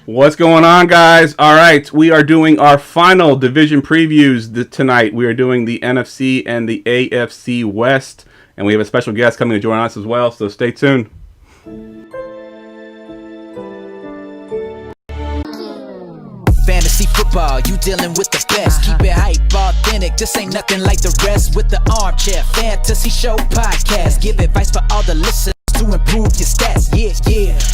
What's going on, guys? All right, we are doing our final division previews tonight. We are doing the NFC and the AFC West, and we have a special guest coming to join us as well, so stay tuned. Fantasy football, you dealing with the best. Keep it hype, authentic, this ain't nothing like the rest. With the Armchair Fantasy Show podcast, give advice for all the listeners to improve your stats. Yeah,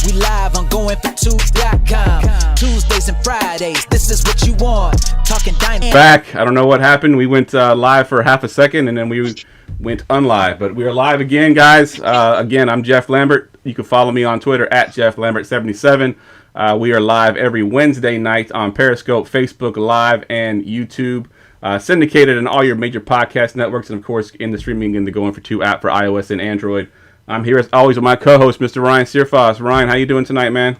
we live on goingfor2.com. Tuesdays and Fridays, this is what you want. Talking dynamic. Back, I don't know what happened. We went live for half a second, and then we went unlive. But we are live again, guys. Again, I'm Jeff Lambert. You can follow me on Twitter at JeffLambert77. We are live every Wednesday night on Periscope, Facebook Live, and YouTube. Syndicated in all your major podcast networks, and of course in the streaming in the Going for Two app for iOS and Android. I'm here as always with my co-host, Mr. Ryan Searfoss. Ryan, how you doing tonight, man?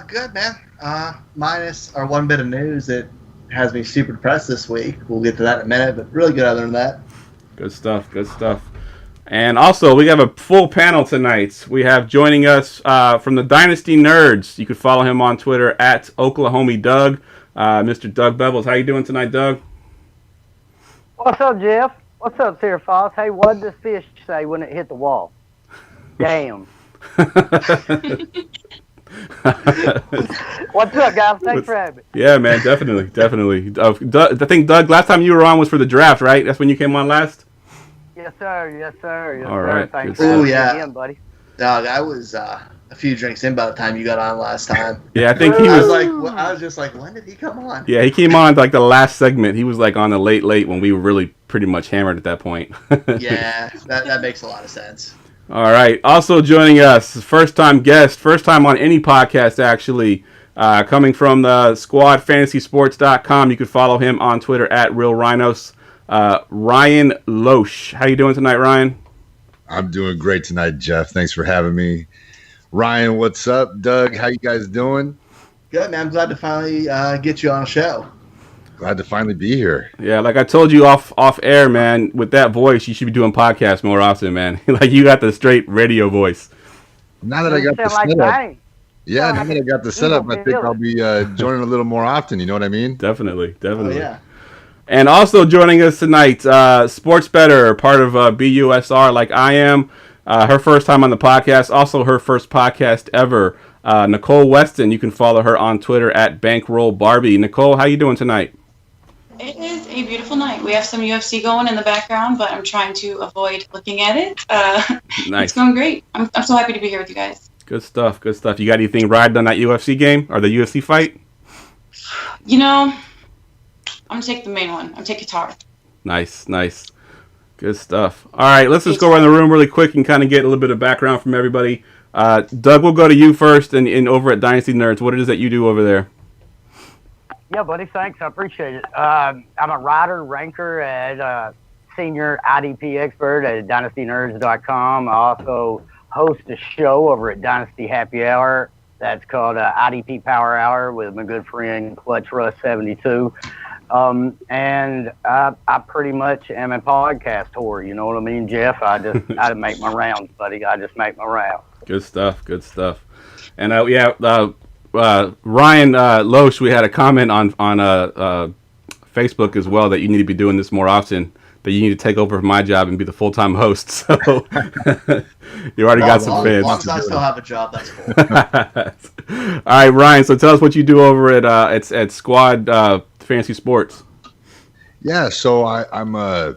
Good, man. Minus our one bit of news that has me super depressed this week. We'll get to that in a minute, but really good other than that. Good stuff, good stuff. And also, we have a full panel tonight. We have joining us from the Dynasty Nerds. You can follow him on Twitter at Oklahoma Doug. Mr. Doug Bevels. How you doing tonight, Doug? What's up, Jeff? What's up, Sarah Foss? Hey, what did this fish say when it hit the wall? Damn. What's up, guys? Thanks for having me. Yeah, man, definitely. I think, Doug, last time you were on was for the draft, right? That's when you came on last? Yes, sir. All right. Thanks for having me again, buddy. Doug, I was a few drinks in by the time you got on last time. Yeah, I think he was. I was just like, when did he come on? Yeah, he came on like the last segment. He was like on the late when we were really pretty much hammered at that point. Yeah, that makes a lot of sense. All right. Also joining us, first time guest, first time on any podcast actually, coming from the squad fantasysports.com. You can follow him on Twitter at Real Rhinos. Ryan Loesch. How you doing tonight, Ryan? I'm doing great tonight, Jeff. Thanks for having me. Ryan, what's up? Doug, how you guys doing? Good, man. I'm glad to finally get you on a show. Glad to finally be here. Yeah, like I told you off air, man, with that voice, you should be doing podcasts more often, man. Like you got the straight radio voice. Now that I got the setup. Yeah, now that I got the setup, I think I'll be joining a little more often. You know what I mean? Definitely. Oh, yeah. And also joining us tonight, Sports Better, part of BUSR, like I am. Her first time on the podcast, also her first podcast ever. Nicole Weston, you can follow her on Twitter at BankrollBarbie. Nicole, how you doing tonight? It is a beautiful night. We have some UFC going in the background, but I'm trying to avoid looking at it. Nice. It's going great. I'm so happy to be here with you guys. Good stuff. You got anything riding on that UFC game or the UFC fight? You know, I'm going to take the main one. I'm going to take guitar. Nice. Good stuff. All right, let's just go around the room really quick and kind of get a little bit of background from everybody. Doug, we'll go to you first and over at Dynasty Nerds. What it is that you do over there? Yeah, buddy, thanks. I appreciate it. I'm a writer, ranker, and senior IDP expert at DynastyNerds.com. I also host a show over at Dynasty Happy Hour that's called IDP Power Hour with my good friend Clutch Russ 72. And I pretty much am a podcast whore. You know what I mean, Jeff? I make my rounds, buddy. I just make my rounds. Good stuff. And Ryan Loesch, we had a comment on Facebook as well that you need to be doing this more often. That you need to take over my job and be the full-time host. So you already got some fans. Once I still have a job, that's cool. All right, Ryan. So tell us what you do over at Squad Fantasy Sports. Yeah, so I'm a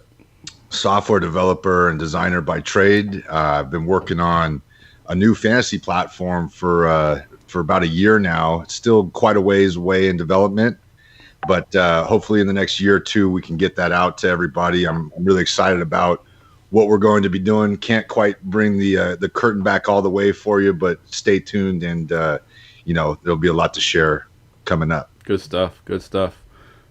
software developer and designer by trade. I've been working on a new fantasy platform for about a year now. It's still quite a ways away in development, but hopefully in the next year or two we can get that out to everybody. I'm really excited about what we're going to be doing. Can't quite bring the curtain back all the way for you, but stay tuned, and there'll be a lot to share coming up. Good stuff.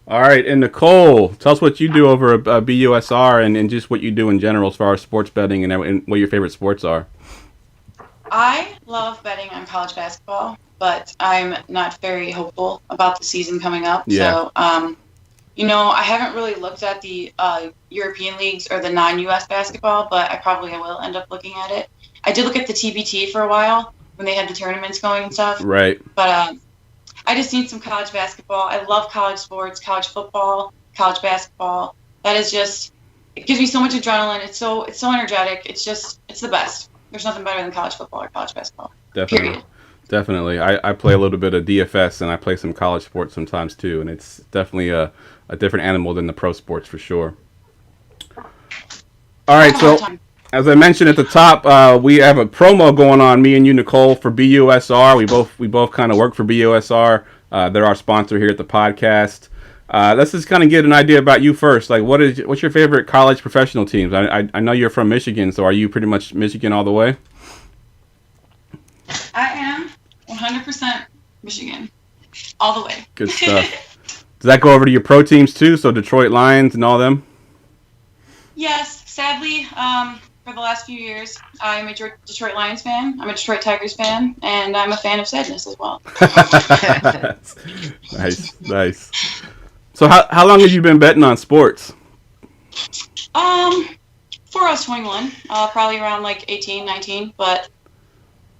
All right, and Nicole, tell us what you do over at BUSR and just what you do in general as far as sports betting and what your favorite sports are. I love betting on college basketball, but I'm not very hopeful about the season coming up. Yeah. So, I haven't really looked at the European leagues or the non-U.S. basketball, but I probably will end up looking at it. I did look at the TBT for a while, when they had the tournaments going and stuff. Right. But I just need some college basketball. I love college sports, college football, college basketball. That is just, it gives me so much adrenaline. It's so energetic. It's the best. There's nothing better than college football or college basketball. Definitely. Period. Definitely. I play a little bit of DFS, and I play some college sports sometimes too, and it's definitely a different animal than the pro sports for sure. All right, so as I mentioned at the top, we have a promo going on, me and you, Nicole, for BUSR. We both kind of work for BUSR. They're our sponsor here at the podcast. Let's just kind of get an idea about you first. Like, what's your favorite college professional teams? I know you're from Michigan, so are you pretty much Michigan all the way? I am 100% Michigan, all the way. Good stuff. Does that go over to your pro teams too? So Detroit Lions and all them? Yes, sadly, for the last few years, I'm a Detroit Lions fan, I'm a Detroit Tigers fan, and I'm a fan of sadness as well. Nice. So how long have you been betting on sports? Before I was 21, probably around like 18, 19, but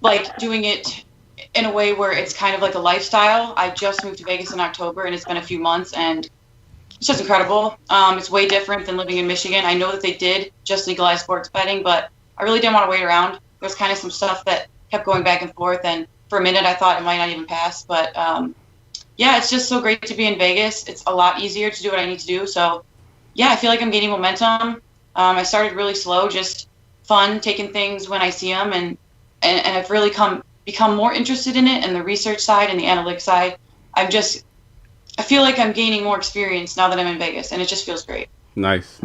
like doing it in a way where it's kind of like a lifestyle. I just moved to Vegas in October, and it's been a few months, and it's just incredible. It's way different than living in Michigan. I know that they did just legalize sports betting, but I really didn't want to wait around. There was kind of some stuff that kept going back and forth, and for a minute I thought it might not even pass. But yeah, it's just so great to be in Vegas. It's a lot easier to do what I need to do. So yeah, I feel like I'm gaining momentum. I started really slow, just fun, taking things when I see them, and I've really become more interested in it, and the research side and the analytics side. I feel like I'm gaining more experience now that I'm in Vegas, and it just feels great. Nice.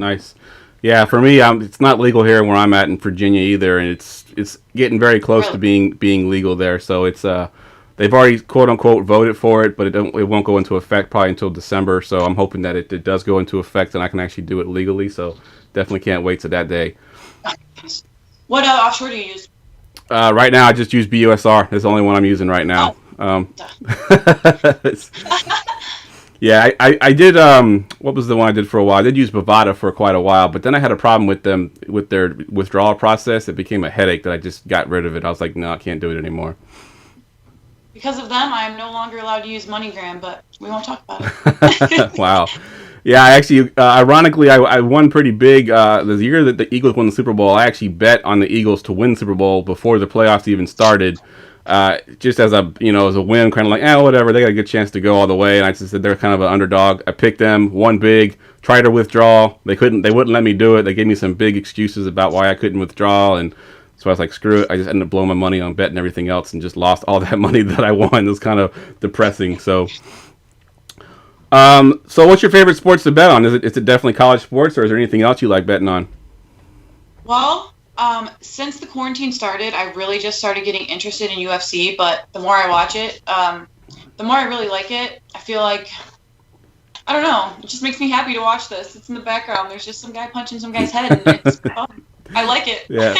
Yeah, for me, it's not legal here where I'm at in Virginia either, and it's getting very close to being legal there. So it's they've already quote unquote voted for it, but it won't go into effect probably until December. So I'm hoping that it does go into effect and I can actually do it legally. So definitely can't wait to that day. What offshore do you use? Right now, I just use BUSR. It's the only one I'm using right now. Yeah, I did. What was the one I did for a while? I did use Bovada for quite a while, but then I had a problem with them with their withdrawal process. It became a headache that I just got rid of it. I was like, no, I can't do it anymore. Because of them, I am no longer allowed to use MoneyGram, but we won't talk about it. Wow. Yeah, I actually, ironically, I won pretty big. The year that the Eagles won the Super Bowl, I actually bet on the Eagles to win the Super Bowl before the playoffs even started. Just as a win, kind of like, whatever, they got a good chance to go all the way. And I just said they're kind of an underdog. I picked them, won big, tried to withdraw. They wouldn't let me do it. They gave me some big excuses about why I couldn't withdraw. And so I was like, screw it. I just ended up blowing my money on betting everything else and just lost all that money that I won. It was kind of depressing. So what's your favorite sports to bet on? Is it definitely college sports, or is there anything else you like betting on? Well, since the quarantine started, I really just started getting interested in UFC, but the more I watch it, the more I really like it. I feel like, I don't know, it just makes me happy to watch this. It's in the background. There's just some guy punching some guy's head, and it's fun. I like it. Yeah,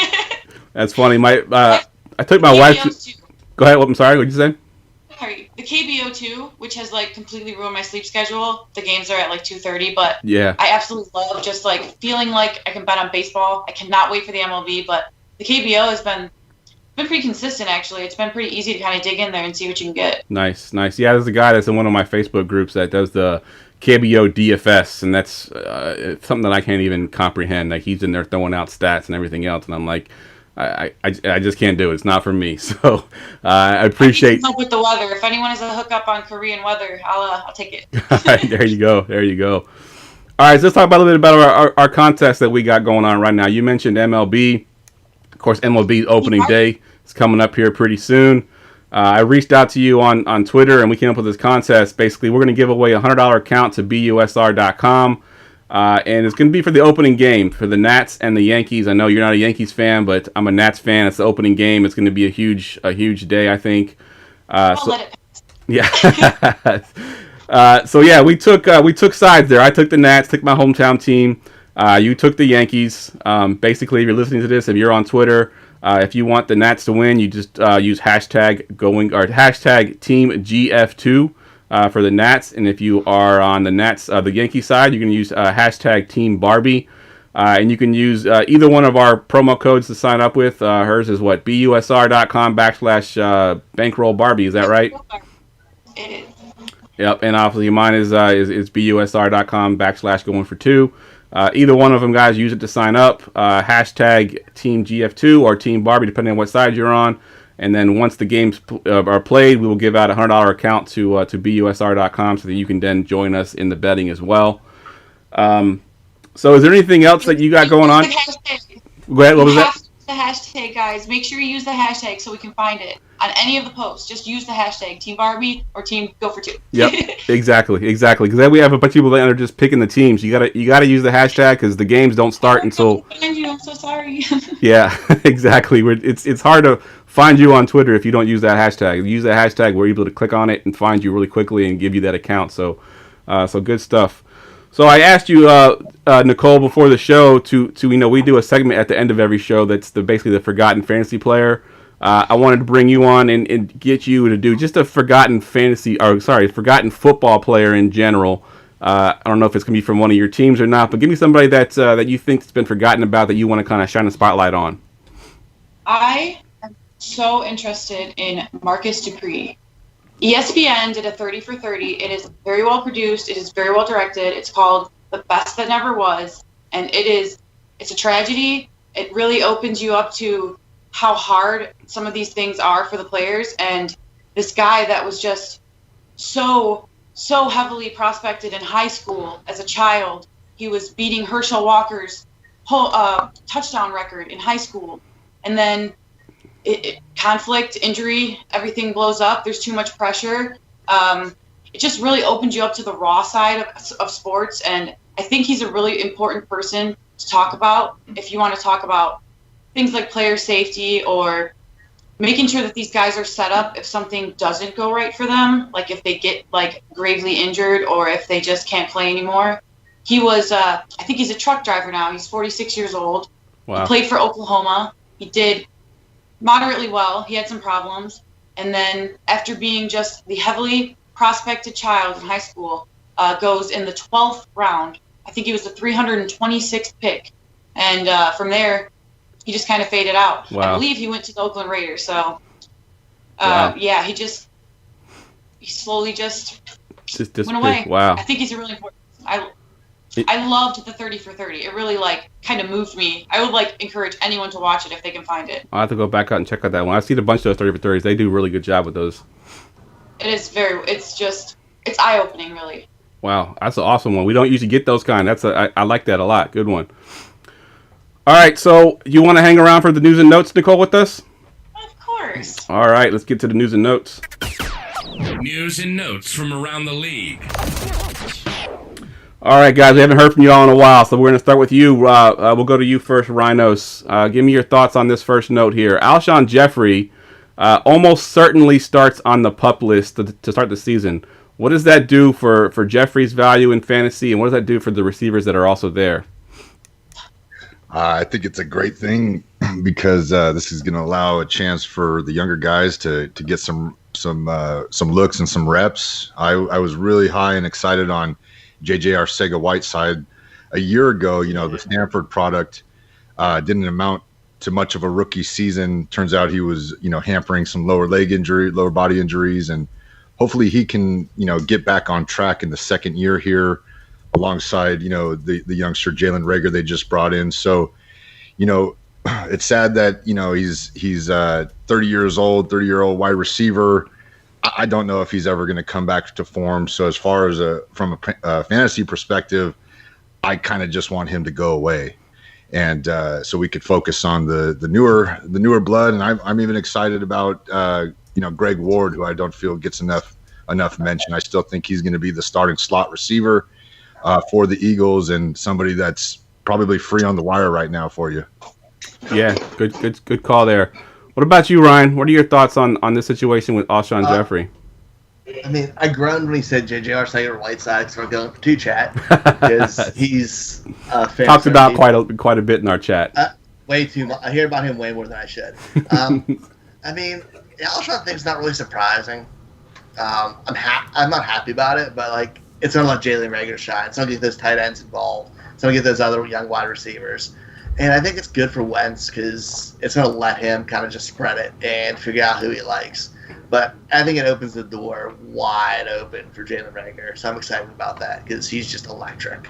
that's funny. I took my wife to... Go ahead. I'm sorry. What did you say? Sorry. The KBO2, which has like completely ruined my sleep schedule. The games are at like 2:30, but yeah, I absolutely love just like feeling like I can bet on baseball. I cannot wait for the MLB, but the KBO has been pretty consistent actually. It's been pretty easy to kind of dig in there and see what you can get. Nice. Yeah, there's a guy that's in one of my Facebook groups that does the KBO DFS, and that's something that I can't even comprehend. Like, he's in there throwing out stats and everything else, and I'm like, I just can't do it. It's not for me. So I appreciate help with the weather. If anyone has a hookup on Korean weather, I'll take it. All right, there you go. All right, so let's talk about a little bit about our contest that we got going on right now. You mentioned MLB. Of course, MLB opening day is coming up here pretty soon. I reached out to you on Twitter, and we came up with this contest. Basically, we're going to give away a $100 account to BUSR.com. And it's going to be for the opening game for the Nats and the Yankees. I know you're not a Yankees fan, but I'm a Nats fan. It's the opening game. It's going to be a huge day, I think. Let it pass. Yeah. So yeah, we took sides there. I took the Nats, took my hometown team. You took the Yankees. Basically, if you're listening to this, if you're on Twitter, if you want the Nats to win, you just use hashtag Team GF2. For the Nats, and if you are on the Nats, the Yankee side, you can use hashtag Team Barbie. And you can use either one of our promo codes to sign up with. Hers is what? BUSR.com/bankroll Barbie. Is that right? It is. Yep. And obviously mine is BUSR.com/going for two. Either one of them, guys, use it to sign up. Hashtag Team GF2 or Team Barbie, depending on what side you're on. And then once the games are played, we will give out a $100 account to BUSR.com so that you can then join us in the betting as well. So is there anything else that you got going on? Go ahead, what was that? The hashtag, guys. Make sure you use the hashtag so we can find it on any of the posts. Just use the hashtag Team Barbie or Team Go for Two. Yep, exactly. Because then we have a bunch of people that are just picking the teams. You gotta use the hashtag because the games don't start until. I'm so sorry. Yeah, exactly. It's hard to find you on Twitter if you don't use that hashtag. Use that hashtag, we're able to click on it and find you really quickly and give you that account. So good stuff. So I asked you, Nicole, before the show to we do a segment at the end of every show that's basically the forgotten fantasy player. I wanted to bring you on and get you to do just a forgotten forgotten football player in general. I don't know if it's gonna be from one of your teams or not, but give me somebody that you think's been forgotten about that you want to kind of shine a spotlight on. I am so interested in Marcus Dupree. ESPN did a 30 for 30. It is very well produced. It is very well directed. It's called The Best That Never Was. And it's a tragedy. It really opens you up to how hard some of these things are for the players. And this guy that was just so heavily prospected in high school as a child, he was beating Herschel Walker's whole touchdown record in high school. And then conflict, injury, everything blows up. There's too much pressure. It just really opens you up to the raw side of sports. And I think he's a really important person to talk about if you want to talk about things like player safety or making sure that these guys are set up if something doesn't go right for them, like if they get like gravely injured or if they just can't play anymore. He was, I think he's a truck driver now. He's 46 years old. Wow. He played for Oklahoma. He did moderately well. He had some problems. And then after being just the heavily prospected child in high school, goes in the 12th round. I think he was the 326th pick. And from there, he just kind of faded out. Wow. I believe he went to the Oakland Raiders. So, wow. Yeah, he slowly just went away. Wow. I think he's a really important person. I loved the 30 for 30. It really kind of moved me. I would encourage anyone to watch it if they can find it. I'll have to go back out and check out that one. I've seen a bunch of those 30 for 30s. They do a really good job with those. It's eye-opening, really. Wow, that's an awesome one. We don't usually get those kind. I like that a lot. Good one. All right, so you want to hang around for the news and notes, Nicole, with us? Of course. All right, let's get to the news and notes. News and notes from around the league. All right, guys, we haven't heard from you all in a while, so we're going to start with you. We'll go to you first, Rhinos. Give me your thoughts on this first note here. Alshon Jeffrey almost certainly starts on the PUP list to start the season. What does that do for Jeffrey's value in fantasy, and what does that do for the receivers that are also there? I think it's a great thing because this is going to allow a chance for the younger guys to get some looks and some reps. I was really high and excited on J.J. Arcega-Whiteside a year ago. The Stanford product didn't amount to much of a rookie season. Turns out he was, hampering some lower body injuries, and hopefully he can, get back on track in the second year here alongside, the youngster Jalen Reagor they just brought in. So, it's sad that, he's 30-year-old wide receiver. I don't know if he's ever going to come back to form. So as far as from a fantasy perspective, I kind of just want him to go away, and so we could focus on the newer blood. And I'm even excited about Greg Ward, who I don't feel gets enough mention. I still think he's going to be the starting slot receiver for the Eagles, and somebody that's probably free on the wire right now for you. Yeah, good call there. What about you, Ryan? What are your thoughts on this situation with Alshon Jeffrey? I mean, I groaned when he said J.J. Arcega-Whiteside because we're going for two chat because he's talked about quite a bit in our chat. Way too much. I hear about him way more than I should. I mean, the Alshon thing's not really surprising. I'm not happy about it, but it's gonna let Jalen Reagor shine. It's gonna get those tight ends involved. So get those other young wide receivers. And I think it's good for Wentz because it's going to let him kind of just spread it and figure out who he likes. But I think it opens the door wide open for Jalen Reagor. So I'm excited about that because he's just electric.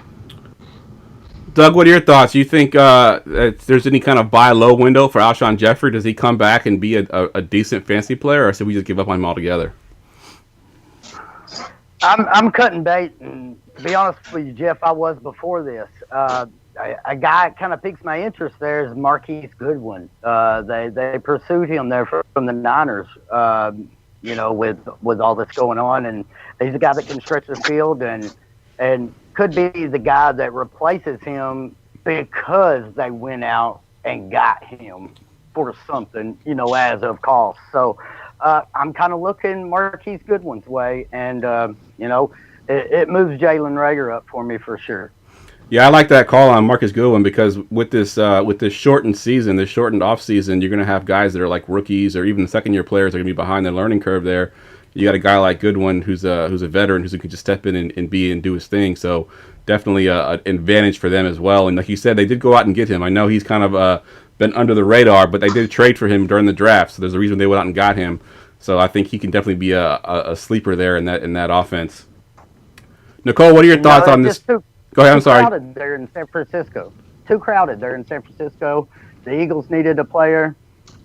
Doug, what are your thoughts? You think if there's any kind of buy low window for Alshon Jeffrey? Does he come back and be a decent fantasy player, or should we just give up on him altogether? I'm cutting bait, and to be honest with you, Jeff, I was before this. A guy kind of piques my interest there is Marquis Goodwin. They pursued him there from the Niners, with all this going on, and he's a guy that can stretch the field and could be the guy that replaces him because they went out and got him for something, as of cost. So I'm kind of looking Marquis Goodwin's way, and it moves Jalen Reagor up for me for sure. Yeah, I like that call on Marquis Goodwin because with this shortened season, this shortened off season, you're going to have guys that are like rookies or even second-year players are going to be behind the learning curve there. You got a guy like Goodwin who's a veteran who can just step in and do his thing. So definitely an advantage for them as well. And like you said, they did go out and get him. I know he's kind of been under the radar, but they did trade for him during the draft. So there's a reason they went out and got him. So I think he can definitely be a sleeper there in that offense. Nicole, what are your thoughts on this? Go ahead. I'm sorry. Too crowded there in San Francisco. The Eagles needed a player.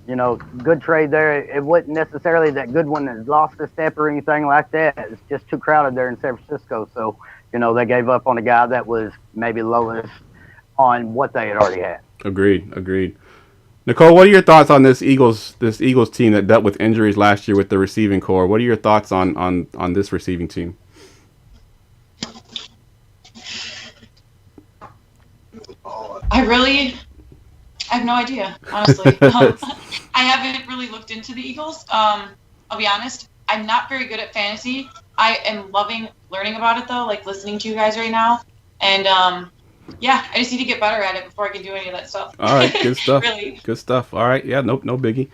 Good trade there. It wasn't necessarily that Goodwin has lost a step or anything like that. It's just too crowded there in San Francisco. So, they gave up on a guy that was maybe lowest on what they had already had. Agreed. Nicole, what are your thoughts on this Eagles team that dealt with injuries last year with the receiving core? What are your thoughts on this receiving team? I have no idea, honestly. I haven't really looked into the Eagles. I'll be honest. I'm not very good at fantasy. I am loving learning about it, though, like listening to you guys right now. And, I just need to get better at it before I can do any of that stuff. All right, good stuff. Really. Good stuff. All right, yeah, no biggie.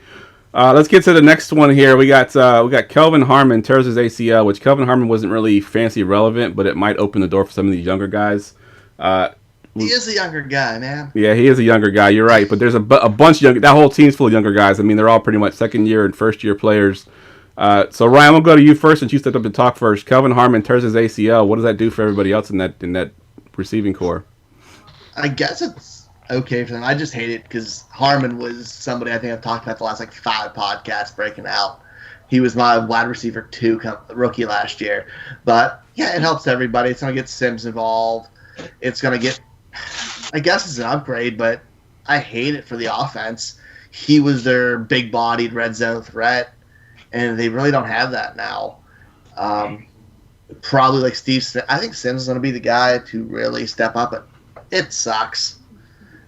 Let's get to the next one here. We got Kelvin Hartman tears his ACL, which Kelvin Hartman wasn't really fantasy relevant, but it might open the door for some of these younger guys. He is a younger guy, man. Yeah, he is a younger guy. You're right, but there's a bunch of younger. That whole team's full of younger guys. I mean, they're all pretty much second year and first year players. So Ryan, we'll go to you first since you stepped up to talk first. Kelvin Hartman tears his ACL. What does that do for everybody else in that receiving core? I guess it's okay for them. I just hate it because Harmon was somebody I think I've talked about the last 5 podcasts breaking out. He was my wide receiver 2 rookie last year. But yeah, it helps everybody. It's going to get Sims involved. It's going to get, I guess it's an upgrade, but I hate it for the offense. He was their big-bodied red zone threat, and they really don't have that now. Probably like Steve Smith. I think Sims is going to be the guy to really step up, but it sucks.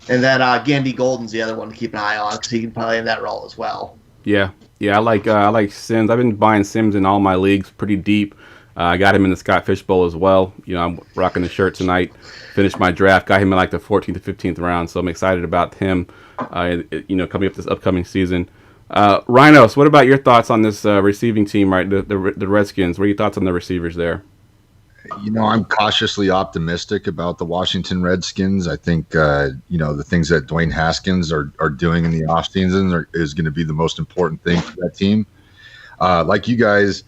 And then Gandy Golden's the other one to keep an eye on because he can play in that role as well. Yeah, I like Sims. I've been buying Sims in all my leagues pretty deep. I got him in the Scott Fish Bowl as well. I'm rocking the shirt tonight. Finished my draft. Got him in the 14th to 15th round. So I'm excited about him. Coming up this upcoming season. Rhinos, what about your thoughts on this receiving team? Right, the Redskins. What are your thoughts on the receivers there? I'm cautiously optimistic about the Washington Redskins. I think the things that Dwayne Haskins are doing in the offseason is going to be the most important thing for that team. Like you guys,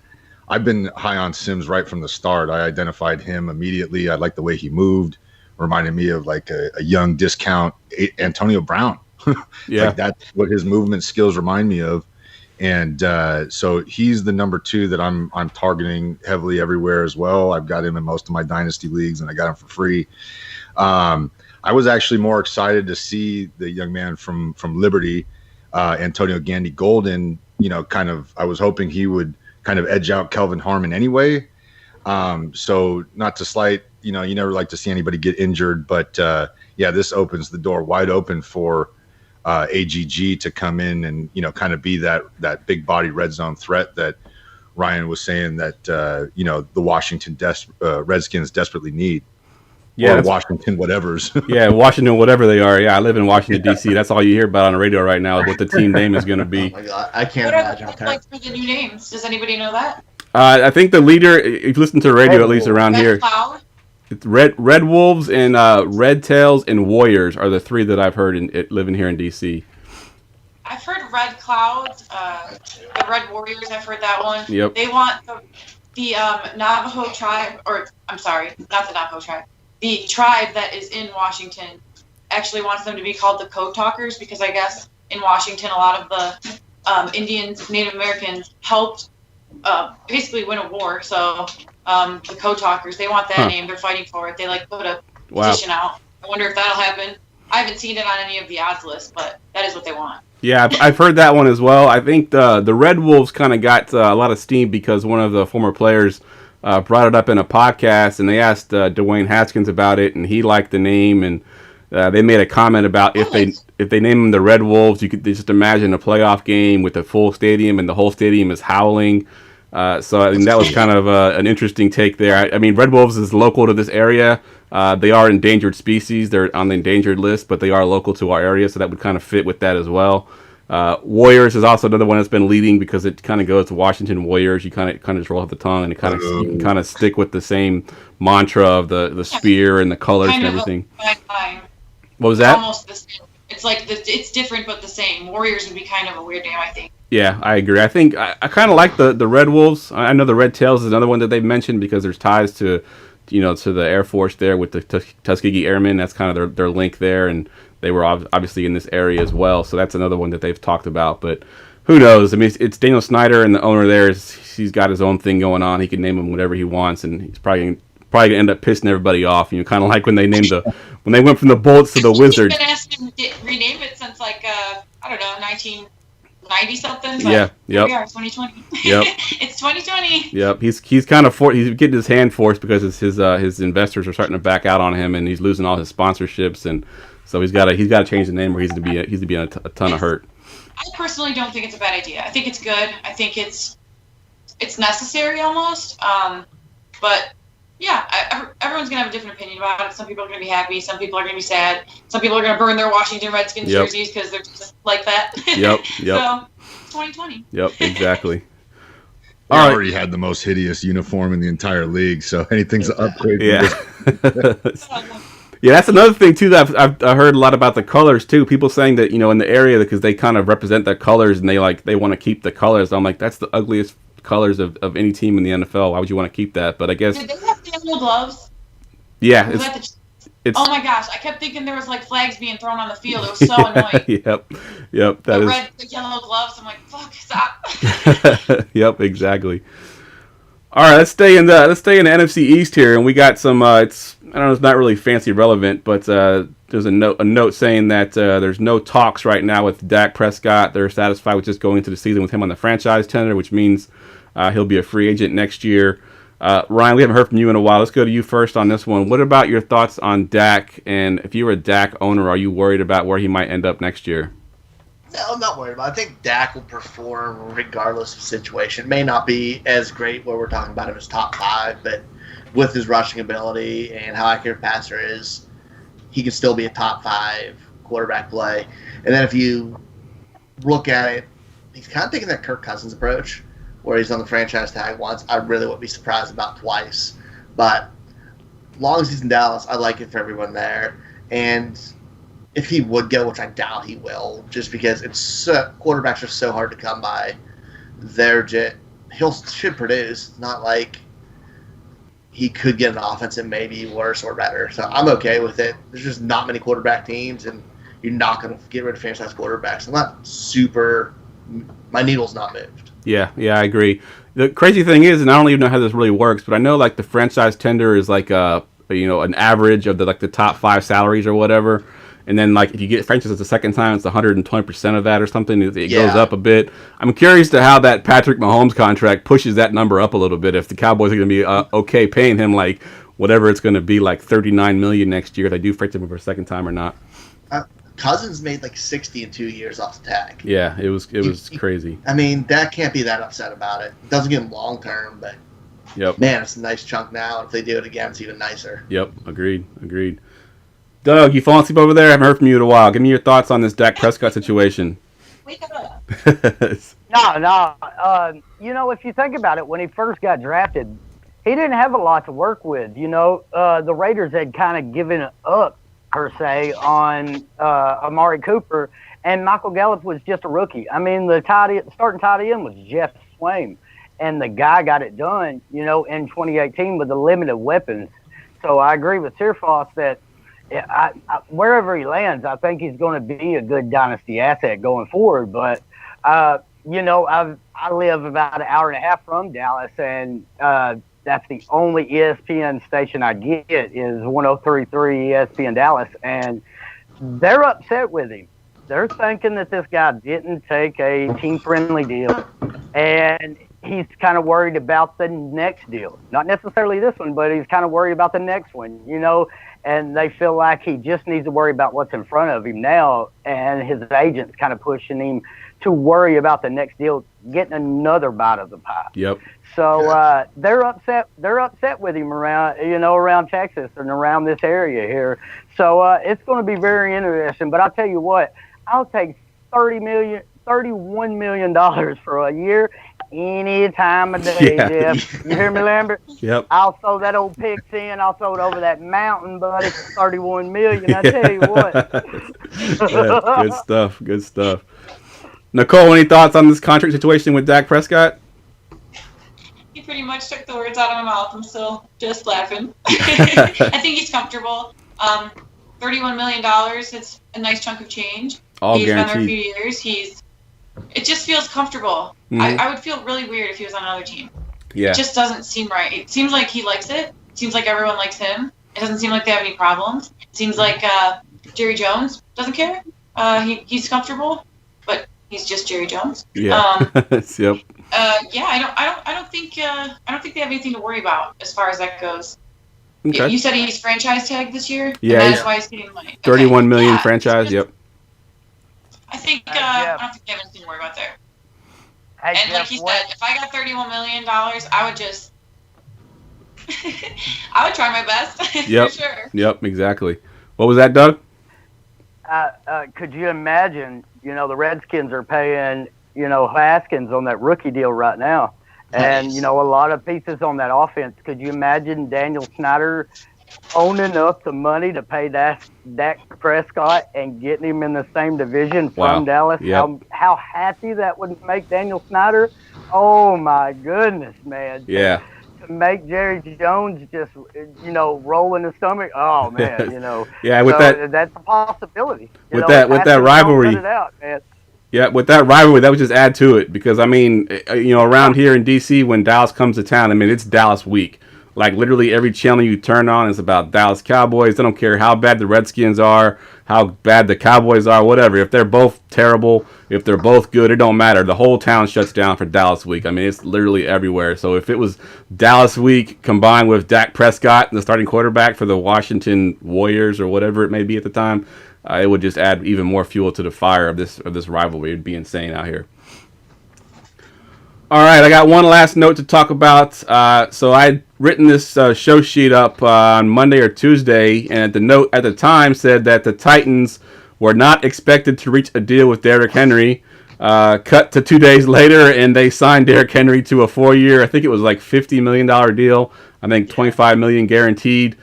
I've been high on Sims right from the start. I identified him immediately. I like the way he moved. Reminded me of a young discount Antonio Brown. Yeah, that's what his movement skills remind me of. And so he's the number 2 that I'm targeting heavily everywhere as well. I've got him in most of my dynasty leagues, and I got him for free. I was actually more excited to see the young man from Liberty, Antonio Gandy Golden. I was hoping he would kind of edge out Kelvin Hartman anyway. So not to slight, you never like to see anybody get injured, but this opens the door wide open for AGG to come in and kind of be that big body red zone threat that Ryan was saying that the Washington Redskins desperately need. Yeah, or Washington whatevers. Yeah, Washington whatever they are. Yeah, I live in Washington D.C. That's all you hear about on the radio right now is what the team name is going to be. Oh my God, I can't what imagine. What are the for the new names? Does anybody know that? I think the leader, if you listen to the radio at least around here, It's Red Wolves and Red Tails and Warriors are the three that I've heard living here in DC. I've heard Red Clouds, the Red Warriors. I've heard that one. Yep. They want the Navajo tribe, or I'm sorry, not the Navajo tribe. The tribe that is in Washington actually wants them to be called the Code Talkers because I guess in Washington a lot of the Indians, Native Americans helped basically win a war. So the Code Talkers, they want that name. They're fighting for it. They put a petition out. I wonder if that'll happen. I haven't seen it on any of the odds lists, but that is what they want. Yeah, I've heard that one as well. I think the Red Wolves kind of got a lot of steam because one of the former players brought it up in a podcast, and they asked Dwayne Haskins about it, and he liked the name, and they made a comment about if they name them the Red Wolves, you could just imagine a playoff game with a full stadium, and the whole stadium is howling. So I think that was kind of an interesting take there. I mean, Red Wolves is local to this area. They are endangered species. They're on the endangered list, but they are local to our area, so that would kind of fit with that as well. Warriors is also another one that's been leading because it kind of goes to Washington Warriors. You kind of just roll off the tongue, and you can kind of stick with the same mantra of the spear and the colors and everything. What was that? Almost the same. It's different but the same. Warriors would be kind of a weird name, I think. Yeah, I agree. I think I kind of like the Red Wolves. I know the Red Tails is another one that they've mentioned because there's ties to the Air Force there with the Tuskegee Airmen. That's kind of their link there, and they were obviously in this area as well. So that's another one that they've talked about. But who knows? I mean, it's Daniel Snyder, and the owner there he's got his own thing going on. He can name them whatever he wants, and he's probably gonna end up pissing everybody off. Kind of like when they named when they went from the Bullets to the Wizards. He's been asked to rename it since I don't know 1990 something. Yeah. Yep. We are 2020. Yep. It's 2020. Yep. He's kind of he's getting his hand forced because his investors are starting to back out on him, and he's losing all his sponsorships, and so he's got to change the name, or he's to be in a ton of hurt. I personally don't think it's a bad idea. I think it's good. I think it's necessary almost. But yeah, everyone's gonna have a different opinion about it. Some people are gonna be happy. Some people are gonna be sad. Some people are gonna burn their Washington Redskins jerseys because they're just like that. Yep. So, 2020. Yep. Exactly. They already had the most hideous uniform in the entire league, so anything's an upgrade. Yeah. Yeah, that's another thing too that I've heard a lot about the colors too. People saying that in the area because they kind of represent their colors and they want to keep the colors. I'm like, that's the ugliest colors of any team in the NFL. Why would you want to keep that? But I guess. Did they have yellow gloves? Yeah, it's. Oh my gosh! I kept thinking there was flags being thrown on the field. It was so annoying. Yep. The yellow gloves. I'm like, fuck, stop. Yep, exactly. All right, let's stay in the NFC East here, and we got some. It's not really fancy relevant, but there's a note saying that there's no talks right now with Dak Prescott. They're satisfied with just going into the season with him on the franchise tender, which means he'll be a free agent next year. Ryan, we haven't heard from you in a while. Let's go to you first on this one. What about your thoughts on Dak? And if you were a Dak owner, are you worried about where he might end up next year? No, I'm not worried about it. I think Dak will perform regardless of situation. May not be as great where we're talking about him as top 5, but with his rushing ability and how accurate a passer is, he can still be a top 5 quarterback play. And then if you look at it, he's kind of taking that Kirk Cousins approach where he's on the franchise tag once. I really wouldn't be surprised about twice. But as long as he's in Dallas, I like it for everyone there. And if he would go, which I doubt he will, just because quarterbacks are so hard to come by, should produce. It's not like he could get an offense that may be worse or better. So I'm okay with it. There's just not many quarterback teams, and you're not going to get rid of franchise quarterbacks. My needle's not moved. Yeah, I agree. The crazy thing is, and I don't even know how this really works, but I know the franchise tender is an average of the top 5 salaries or whatever. And then, if you get franchise the second time, it's 120% of that or something. It goes up a bit. I'm curious to how that Patrick Mahomes contract pushes that number up a little bit. If the Cowboys are going to be okay paying him whatever it's going to be, $39 million next year, if they do franchise him for a second time or not. Cousins made 60 in 2 years off the tag. Yeah, it was crazy. I mean, Dak can't be that upset about it. It doesn't get him long term, but man, it's a nice chunk now. If they do it again, it's even nicer. Yep, agreed. Doug, you falling asleep over there? I haven't heard from you in a while. Give me your thoughts on this Dak Prescott situation. Wake up. No. If you think about it, when he first got drafted, he didn't have a lot to work with. The Raiders had kind of given up, per se, on Amari Cooper, and Michael Gallup was just a rookie. I mean, the starting tight end was Jeff Swaim, and the guy got it done, in 2018 with the limited weapons. So I agree with Searfoss that wherever he lands, I think he's going to be a good dynasty asset going forward. But, I live about an hour and a half from Dallas, and that's the only ESPN station I get is 103.3 ESPN Dallas, and they're upset with him. They're thinking that this guy didn't take a team-friendly deal, and he's kind of worried about the next deal. Not necessarily this one, but he's kind of worried about the next one, and they feel like he just needs to worry about what's in front of him now, and his agent's kind of pushing him to worry about the next deal, getting another bite of the pie. Yep. So they're upset. They're upset with him around Texas and around this area here. So it's going to be very interesting. But I'll tell you what, I'll take $31 million for a year any time of day, Yeah. Jeff. You hear me, Lambert? Yep. I'll throw that old pig's in. I'll throw it over that mountain, buddy. $31 million. I tell you what. Yeah, good stuff. Good stuff. Nicole, any thoughts on this contract situation with Dak Prescott? He pretty much took the words out of my mouth. I'm still just laughing. I think he's comfortable. $31 million, it's a nice chunk of change. All He's guaranteed. been there a few years. It just feels comfortable. Mhm. I would feel really weird if he was on another team. Yeah. It just doesn't seem right. It seems like he likes it. It seems like everyone likes him. It doesn't seem like they have any problems. It seems like Jerry Jones doesn't care. He's comfortable, but he's just Jerry Jones. Yeah. Yep. I don't think they have anything to worry about as far as that goes. Okay. You said he's franchise tag this year. Yeah, And he's that's why he's getting money. 31 million Yeah, franchise. Yep. I think yeah. I don't think they have anything to worry about there. Hey, And Jeff, like he said, if I got $31 million, I would just I would try my best. Yep. For sure. Yep. Exactly. What was that, Doug? could you imagine, the Redskins are paying, Haskins on that rookie deal right now. And, Nice. a lot of pieces on that offense. Could you imagine Daniel Snyder owning up the money to pay Dak Prescott and getting him in the same division from Wow. Dallas? Yep. How happy that would make Daniel Snyder. Oh, my goodness, man. Yeah. To make Jerry Jones just, roll in the stomach. Oh, man, Yeah, with so that- that's a possibility. with that Haskins don't rivalry- cut it out, man. Yeah, with that rivalry, that would just add to it because around here in DC, when Dallas comes to town, it's Dallas week. Like literally every channel you turn on is about Dallas Cowboys. They don't care how bad the Redskins are, how bad the Cowboys are, whatever. If they're both terrible, if they're both good, it don't matter. The whole town shuts down for Dallas week. It's literally everywhere. So if it was Dallas week combined with Dak Prescott, the starting quarterback for the Washington Warriors or whatever it may be at the time, it would just add even more fuel to the fire of this rivalry. It'd be insane out here. All right, I got one last note to talk about. So I'd written this show sheet up on Monday or Tuesday, and the note at the time said that the Titans were not expected to reach a deal with Derrick Henry. Cut to 2 days later, and they signed Derrick Henry to a 4-year, I think it was like $50 million deal. I think $25 million guaranteed.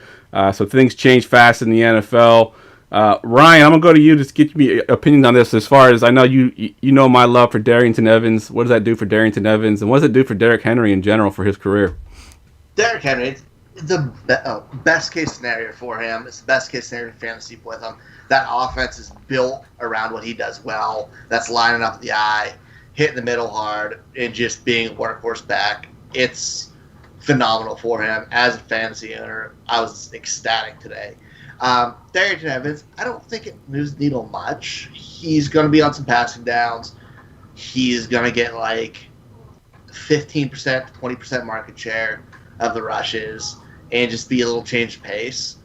So things change fast in the NFL. Ryan, I'm gonna go to you to get me opinions on this. As far as I know, you know my love for Darion Evans. What does that do for Darion Evans, and what does it do for Derrick Henry in general for his career? Derrick Henry, it's the best case scenario for him. It's the best case scenario for fantasy with him. That offense is built around what he does well. That's lining up the eye, hitting the middle hard, and just being a workhorse back. It's phenomenal for him. As a fantasy owner, I was ecstatic today. Darion Evans, I don't think it moves the needle much. He's going to be on some passing downs. He's going to get like 15% to 20% market share of the rushes and just be a little change of pace.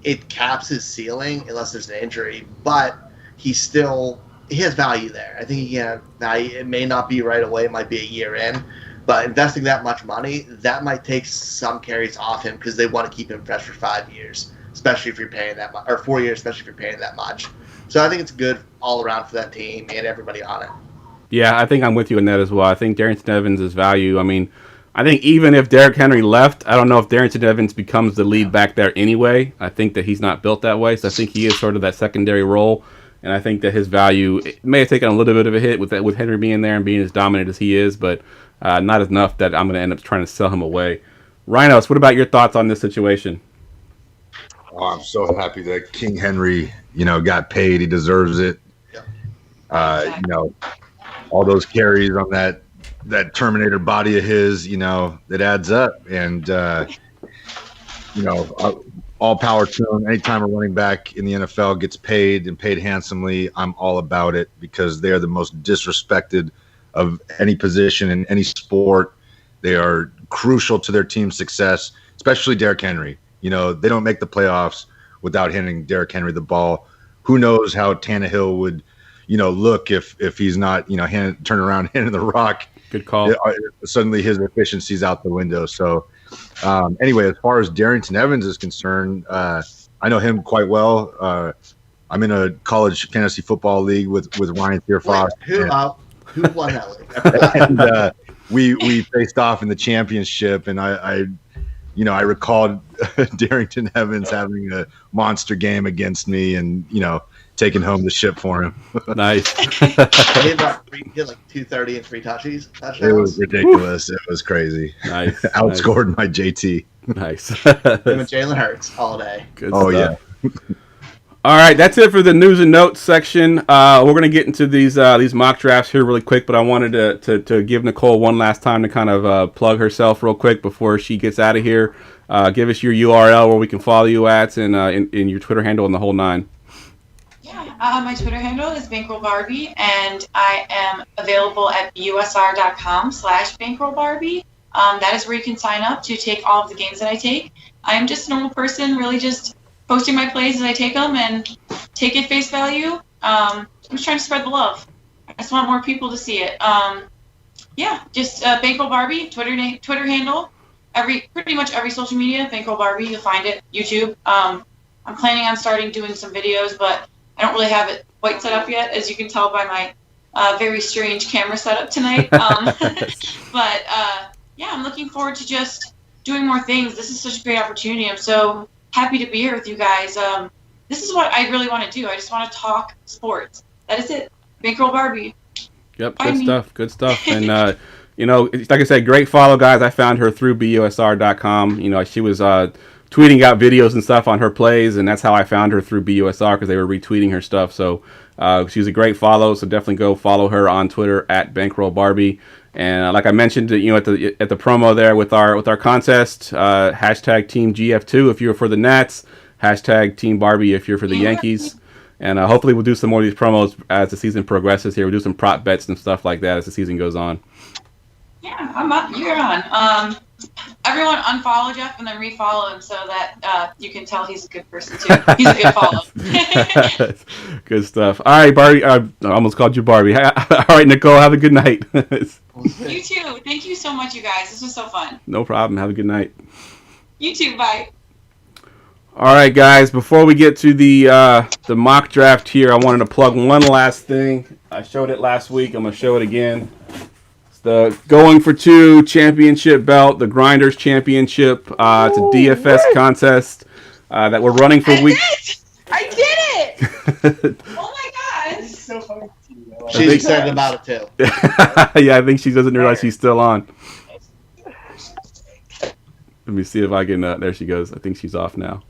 It caps his ceiling unless there's an injury, but he has value there. I think he can have value. It may not be right away. It might be a year in, but investing that much money, that might take some carries off him because they want to keep him fresh for 5 years. Especially if you're paying that much, or 4 years, especially if you're paying that much. So I think it's good all around for that team and everybody on it. Yeah, I think I'm with you on that as well. I think Darion Evans is value. I think even if Derrick Henry left, I don't know if Darrynton Evans becomes the lead back there anyway. I think that he's not built that way, so I think he is sort of that secondary role, and I think that his value may have taken a little bit of a hit with Henry being there and being as dominant as he is, but not enough that I'm going to end up trying to sell him away. Rhinos, what about your thoughts on this situation? Oh, I'm so happy that King Henry, got paid. He deserves it. All those carries on that Terminator body of his, it adds up. And, all power to him. Anytime a running back in the NFL gets paid and paid handsomely, I'm all about it because they are the most disrespected of any position in any sport. They are crucial to their team's success, especially Derrick Henry. They don't make the playoffs without handing Derrick Henry the ball. Who knows how Tannehill would, look if he's not, turn around handing the rock. Good call. Suddenly his efficiency's out the window. So anyway, as far as Darrynton Evans is concerned, I know him quite well. I'm in a college fantasy football league with Ryan Fearfoss. Who won that league? And we faced off in the championship, and I recalled Darrynton Evans having a monster game against me, and taking home the ship for him. Nice. He hit like 230 and 3 touchdowns. It was ridiculous. It was crazy. Nice. Outscored my JT. Nice. Him and Jalen Hurts all day. Good stuff. Yeah. All right, that's it for the news and notes section. We're going to get into these mock drafts here really quick, but I wanted to give Nicole one last time to kind of plug herself real quick before she gets out of here. Give us your URL where we can follow you at, and in your Twitter handle and the whole nine. Yeah, my Twitter handle is BankrollBarbie, and I am available at busr.com/BankrollBarbie. That is where you can sign up to take all of the games that I take. I am just a normal person, really just posting my plays as I take them and take it face value. I'm just trying to spread the love. I just want more people to see it. Just Bankroll Barbie, Twitter handle, pretty much every social media, Bankroll Barbie, you'll find it. YouTube. I'm planning on starting doing some videos, but I don't really have it quite set up yet, as you can tell by my very strange camera setup tonight. But I'm looking forward to just doing more things. This is such a great opportunity. I'm so happy to be here with you guys. This is what I really want to do. I just want to talk sports. That is it. Bankroll Barbie. Yep, good stuff. And like I said, great follow, guys. I found her through busr.com. She was tweeting out videos and stuff on her plays, and that's how I found her through BUSR, because they were retweeting her stuff. So she's a great follow. So definitely go follow her on Twitter at Bankroll Barbie. And like I mentioned, at the promo there with our contest, hashtag Team GF2 if you're for the Nats, hashtag Team Barbie if you're for the Yankees. And hopefully we'll do some more of these promos as the season progresses here. We'll do some prop bets and stuff like that as the season goes on. Yeah, I'm up. You're on. Everyone unfollow Jeff and then refollow him so that you can tell he's a good person too. He's a good follow. Good stuff. All right, Barbie. I almost called you Barbie. All right, Nicole, have a good night. You too. Thank you so much, you guys. This was so fun. No problem. Have a good night. You too. Bye. All right, guys. Before we get to the mock draft here, I wanted to plug one last thing. I showed it last week. I'm going to show it again. The Going for Two championship belt, the Grinders Championship. It's a DFS contest that we're running for week. I did it! Oh my god! It's so funny. She's excited about it too. Yeah, I think she doesn't realize she's still on. Let me see if I can. There she goes. I think she's off now.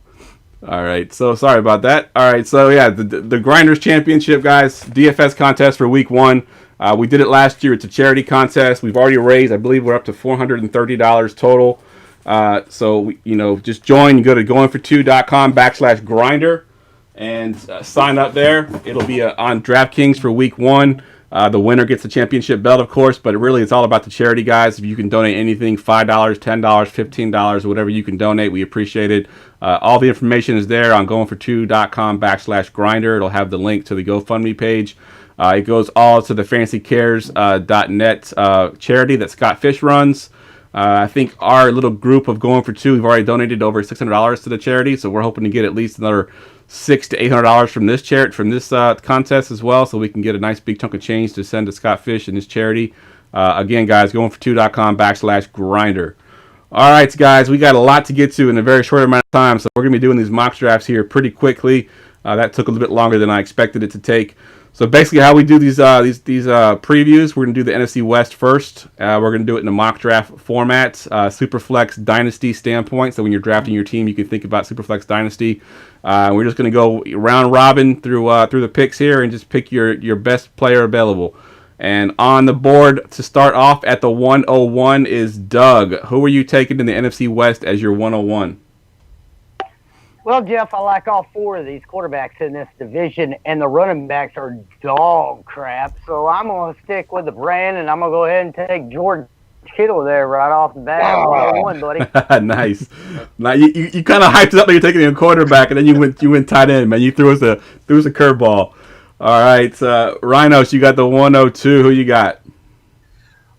All right. So sorry about that. All right. So yeah, the Grinders Championship, guys, DFS contest for week 1. We did it last year. It's a charity contest. We've already raised, I believe we're up to $430 total. So, just join. You go to goingfor2.com/grinder and sign up there. It'll be on DraftKings for week 1. The winner gets the championship belt, of course, but really it's all about the charity, guys. If you can donate anything, $5, $10, $15, whatever you can donate, we appreciate it. All the information is there on goingfor2.com/grinder. It'll have the link to the GoFundMe page. It goes all to the fantasycares.net charity that Scott Fish runs. I think our little group of Going for Two, we've already donated over $600 to the charity, so we're hoping to get at least another $600 to $800 from this contest as well, so we can get a nice big chunk of change to send to Scott Fish and his charity. Again, guys, goingfor2.com/grinder. All right, guys, we got a lot to get to in a very short amount of time, so we're going to be doing these mock drafts here pretty quickly. That took a little bit longer than I expected it to take. So basically how we do these previews, we're going to do the NFC West first. We're going to do it in a mock draft format, Superflex Dynasty standpoint. So when you're drafting your team, you can think about Superflex Dynasty. We're just going to go round robin through the picks here and just pick your best player available. And on the board to start off at the 101 is Doug. Who are you taking in the NFC West as your 101? Well, Jeff, I like all four of these quarterbacks in this division, and the running backs are dog crap. So I'm going to stick with the brand, and I'm going to go ahead and take George Kittle there right off the bat. 101, buddy. Nice. Now you kind of hyped it up that you're taking a quarterback, and then you went tight end, man. You threw us a curveball. All right, Rhinos, you got the 102. Who you got?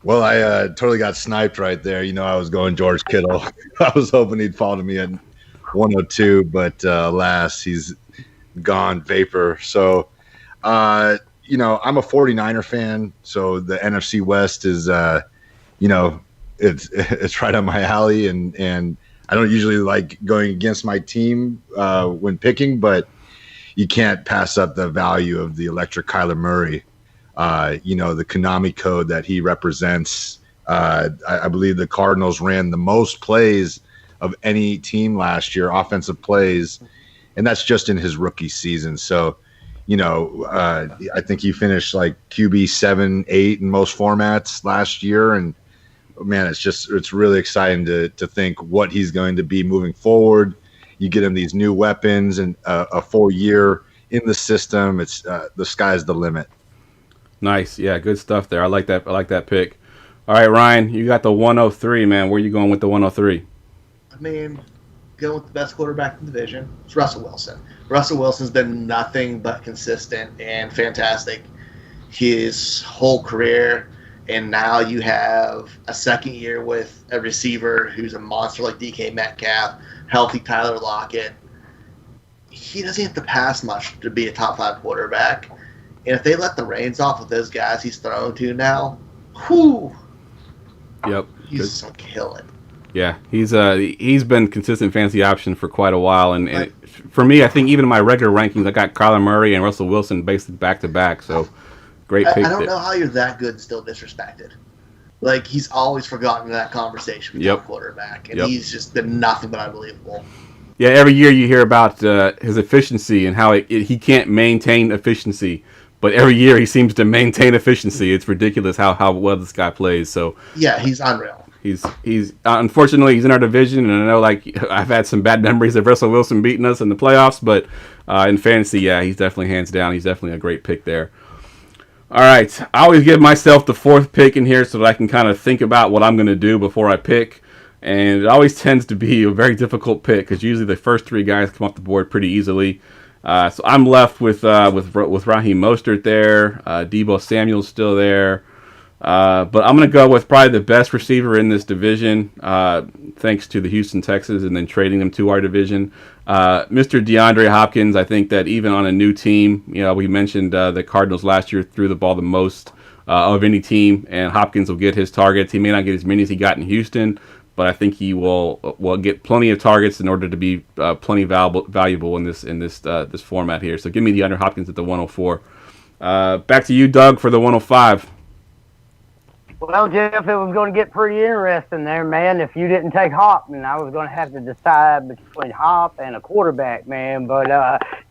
Well, I totally got sniped right there. I was going George Kittle. I was hoping he'd fall to me at 102, but alas, he's gone vapor. So, I'm a 49er fan, so the NFC West is, it's right up my alley, and I don't usually like going against my team when picking, but you can't pass up the value of the electric Kyler Murray. The Konami code that he represents. I believe the Cardinals ran the most plays of any team last year, offensive plays, and that's just in his rookie season. So, I think he finished like QB 7-8 in most formats last year, and man, it's really exciting to think what he's going to be moving forward. You get him these new weapons and a full year in the system. It's the sky's the limit. Nice, yeah, good stuff there. I like that pick. All right, Ryan, you got the 103, man. Where are you going with the 103? I mean, going with the best quarterback in the division, it's Russell Wilson. Russell Wilson's been nothing but consistent and fantastic his whole career, and now you have a second year with a receiver who's a monster like DK Metcalf, healthy Tyler Lockett. He doesn't have to pass much to be a top 5 quarterback, and if they let the reins off with those guys he's thrown to now, whew, yep, he's going to kill it. Yeah, he's been consistent fantasy option for quite a while, and for me, I think even in my regular rankings, I got Kyler Murray and Russell Wilson basically back to back. So great pick. I don't know how you're that good and still disrespected. Like, he's always forgotten that conversation with that quarterback, and he's just been nothing but unbelievable. Yeah, every year you hear about his efficiency and how he can't maintain efficiency, but every year he seems to maintain efficiency. It's ridiculous how well this guy plays. So yeah, he's unreal. He's unfortunately he's in our division, and I know I've had some bad memories of Russell Wilson beating us in the playoffs, but in fantasy, yeah, he's definitely hands down. He's definitely a great pick there. All right, I always give myself the 4th pick in here so that I can kind of think about what I'm going to do before I pick, and it always tends to be a very difficult pick because usually the first 3 guys come off the board pretty easily. So I'm left with Raheem Mostert there, Deebo Samuel's still there. But I'm going to go with probably the best receiver in this division, thanks to the Houston Texans and then trading them to our division. Mr. DeAndre Hopkins, I think that even on a new team, we mentioned the Cardinals last year threw the ball the most of any team, and Hopkins will get his targets. He may not get as many as he got in Houston, but I think he will get plenty of targets in order to be plenty valuable in this format here. So give me DeAndre Hopkins at the 104. Back to you, Doug, for the 105. Well, Jeff, it was going to get pretty interesting there, man. If you didn't take Hartman, I was going to have to decide between Hop and a quarterback, man. But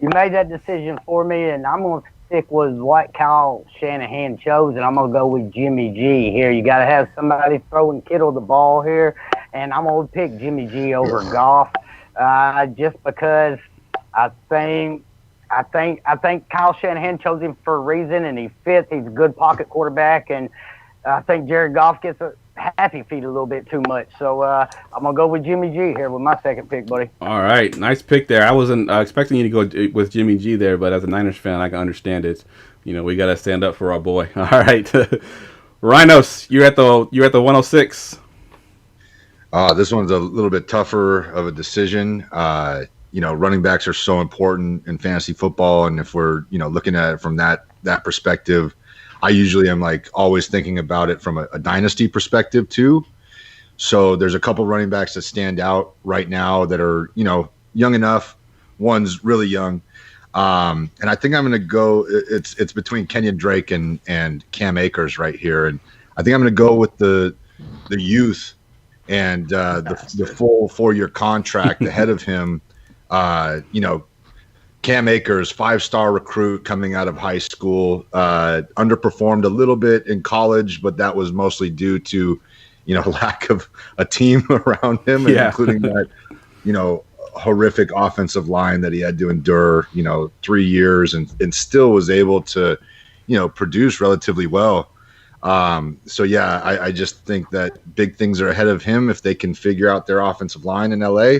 you made that decision for me, and I'm going to stick with what Kyle Shanahan chose, and I'm going to go with Jimmy G here. You got to have somebody throwing Kittle the ball here, and I'm going to pick Jimmy G over Goff just because I think Kyle Shanahan chose him for a reason, and he fits. He's a good pocket quarterback, and I think Jared Goff gets a happy feet a little bit too much. So I'm going to go with Jimmy G here with my second pick, buddy. All right. Nice pick there. I wasn't expecting you to go with Jimmy G there, but as a Niners fan, I can understand it. We got to stand up for our boy. All right. Rhinos, you're at the 106. This one's a little bit tougher of a decision. Running backs are so important in fantasy football, and if we're looking at it from that perspective, I usually am like always thinking about it from a dynasty perspective too. So there's a couple running backs that stand out right now that are, young enough. One's really young. And I think I'm going to go. It's between Kenyon Drake and Cam Akers right here, and I think I'm going to go with the youth and the full 4-year contract ahead of him. Cam Akers, 5-star recruit coming out of high school, underperformed a little bit in college, but that was mostly due to lack of a team around him, and including that horrific offensive line that he had to endure, 3 years and still was able to, produce relatively well. I just think that big things are ahead of him if they can figure out their offensive line in LA.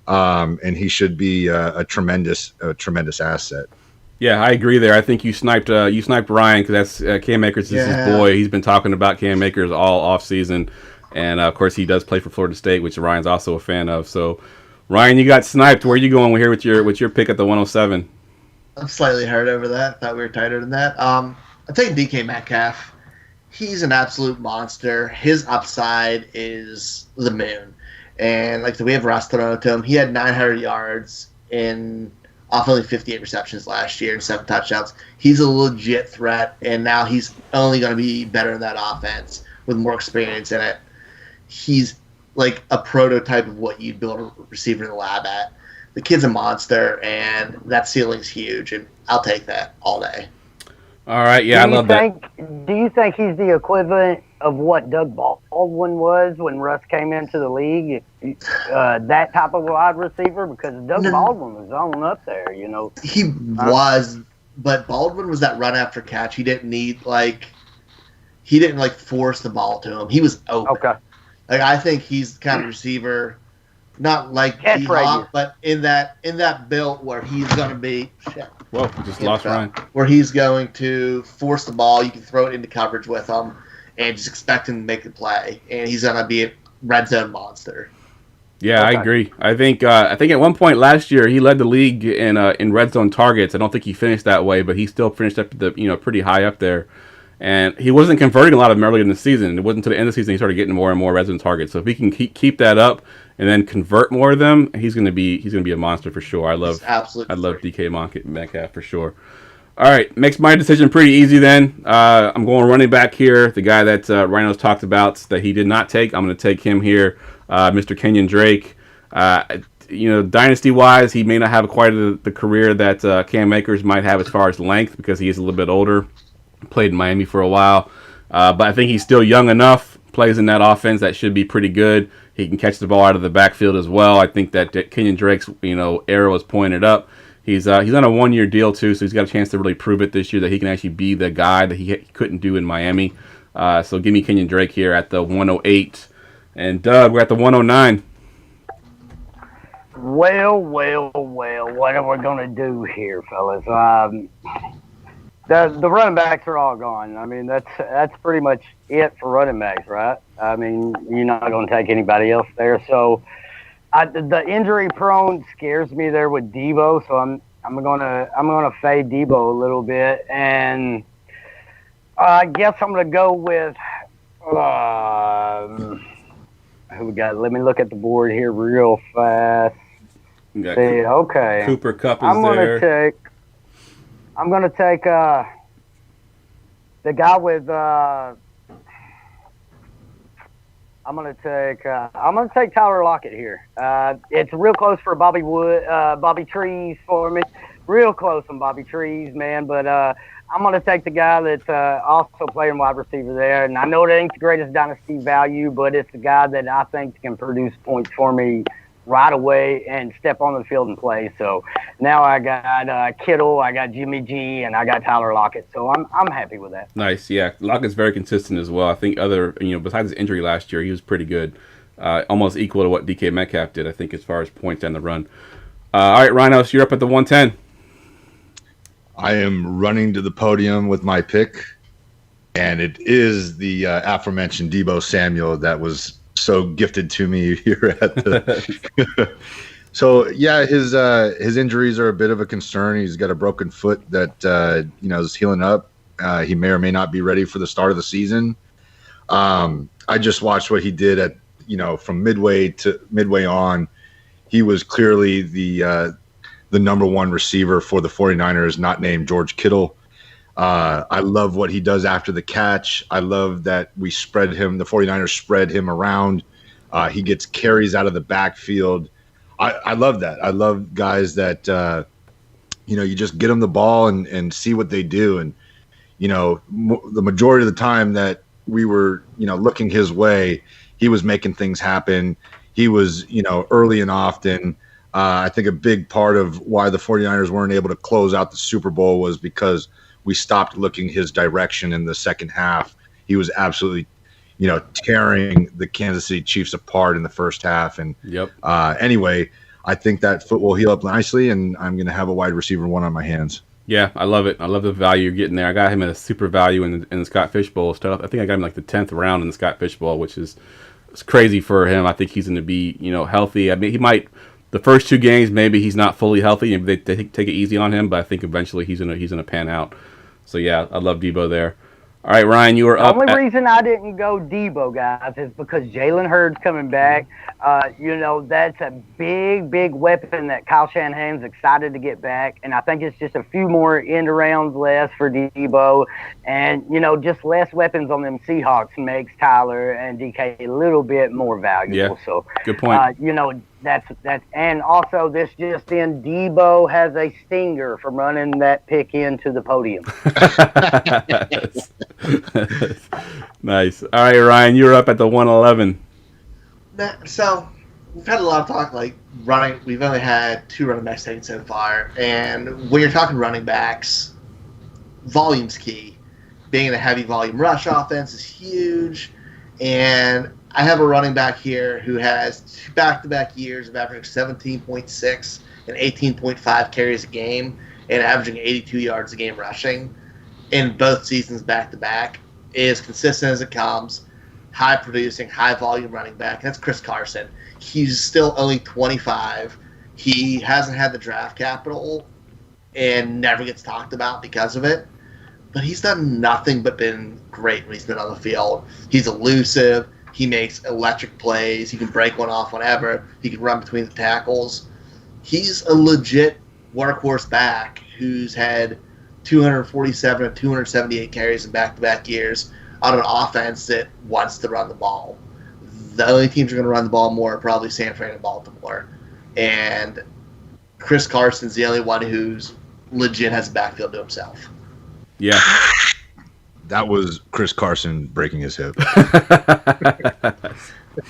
And he should be a tremendous asset. Yeah, I agree there. I think you sniped Ryan, because that's Cam Akers is his boy. He's been talking about Cam Akers all off season, and of course he does play for Florida State, which Ryan's also a fan of. So, Ryan, you got sniped. Where are you going here with your pick at the 107? I'm slightly hurt over that. Thought we were tighter than that. I'm taking DK Metcalf. He's an absolute monster. His upside is the moon. And we have Ross thrown to him. He had 900 yards off only 58 receptions last year and 7 touchdowns. He's a legit threat, and now he's only going to be better in that offense with more experience in it. He's like a prototype of what you'd build a receiver in the lab at. The kid's a monster, and that ceiling's huge, and I'll take that all day. All right, yeah, I love that. Do you think he's the equivalent of what Doug Baldwin was when Russ came into the league? That type of wide receiver? Because Doug Baldwin was on up there, He was, but Baldwin was that run after catch. He didn't force the ball to him. He was open. Okay. I think he's the kind of receiver, not like D-Hop, but in that build where he's going to be. Whoa, just lost Ryan. Where he's going to force the ball, you can throw it into coverage with him, and just expect him to make the play. And he's going to be a red zone monster. Yeah, okay. I agree. I think at one point last year he led the league in red zone targets. I don't think he finished that way, but he still finished up pretty high up there. And he wasn't converting a lot of them early in the season. It wasn't until the end of the season he started getting more and more red zone targets. So if he can keep that up and then convert more of them, he's gonna be a monster for sure. I love DK Metcalf for sure. All right, makes my decision pretty easy then. I'm going running back here. The guy that Rhino's talked about that he did not take, I'm going to take him here, Mr. Kenyon Drake. Dynasty wise, he may not have quite the career that Cam Akers might have as far as length because he is a little bit older. Played in Miami for a while, but I think he's still young enough. Plays in that offense that should be pretty good. He can catch the ball out of the backfield as well. I think that Kenyon Drake's arrow is pointed up. He's on a 1-year deal too, so he's got a chance to really prove it this year that he can actually be the guy that he couldn't do in Miami. So give me Kenyon Drake here at the 108, and Doug, we're at the 109. Well, what are we gonna do here, fellas? The running backs are all gone. I mean, that's pretty much it for running backs, right? I mean, you're not going to take anybody else there. So the injury prone scares me there with Debo. So I'm gonna fade Debo a little bit, and I guess I'm gonna go with who we got. Let me look at the board here real fast. Okay, Cooper Kupp is there. I'm gonna take the guy with. I'm gonna take Tyler Lockett here. It's real close for Bobby Trees for me. Real close on Bobby Trees, man. But I'm gonna take the guy that's also playing wide receiver there. And I know that ain't the greatest dynasty value, but it's the guy that I think can produce points for me right away and step on the field and play. So now I got Kittle, I got Jimmy G, and I got Tyler Lockett. So I'm happy with that. Nice, yeah. Lockett's very consistent as well. I think besides his injury last year, he was pretty good, almost equal to what DK Metcalf did, I think, as far as points on the run. All right, Rhinos, you're up at the 110. I am running to the podium with my pick, and it is the aforementioned Deebo Samuel that was so gifted to me here at the So yeah, his injuries are a bit of a concern. He's got a broken foot that is healing up, He may or may not be ready for the start of the season. I just watched what he did at, from midway on. He was clearly the number one receiver for the 49ers, not named George Kittle. I love what he does after the catch. I love that the 49ers spread him around. He gets carries out of the backfield. I love that. I love guys that, you just get them the ball and see what they do. And, the majority of the time that we were, looking his way, he was making things happen. He was, early and often. I think a big part of why the 49ers weren't able to close out the Super Bowl was because we stopped looking his direction in the second half. He was absolutely, tearing the Kansas City Chiefs apart in the first half. And anyway, I think that foot will heal up nicely, and I'm going to have a wide receiver one on my hands. Yeah, I love it. I love the value you're getting there. I got him at a super value in the Scott Fish Bowl stuff. I think I got him like the 10th round in the Scott Fish Bowl, which is crazy for him. I think he's going to be, healthy. I mean, he might the first 2 games maybe he's not fully healthy and they take it easy on him, but I think eventually he's gonna pan out. So yeah, I love Debo there. All right, Ryan, you were up. The only reason I didn't go Debo, guys, is because Jalen Hurd's coming back. That's a big weapon that Kyle Shanahan's excited to get back. And I think it's just a few more end rounds less for Debo. And, just less weapons on them Seahawks makes Tyler and DK a little bit more valuable. Yeah, so, good point. That's and also this just in, Debo has a stinger from running that pick into the podium. Nice. All right, Ryan, you're up at the 111. So we've had a lot of talk like running. We've only had 2 running backs taken so far, and when you're talking running backs, volume's key. Being in a heavy volume rush offense is huge, and I have a running back here who has 2 back-to-back years of averaging 17.6 and 18.5 carries a game and averaging 82 yards a game rushing in both seasons back-to-back. Is consistent as it comes, high-producing, high-volume running back. That's Chris Carson. He's still only 25. He hasn't had the draft capital and never gets talked about because of it. But he's done nothing but been great when he's been on the field. He's elusive. He makes electric plays. He can break one off whenever. He can run between the tackles. He's a legit workhorse back who's had 247 and 278 carries in back-to-back years on an offense that wants to run the ball. The only teams that are going to run the ball more are probably San Fran and Baltimore. And Chris Carson's the only one who's legit has a backfield to himself. Yeah. That was Chris Carson breaking his hip.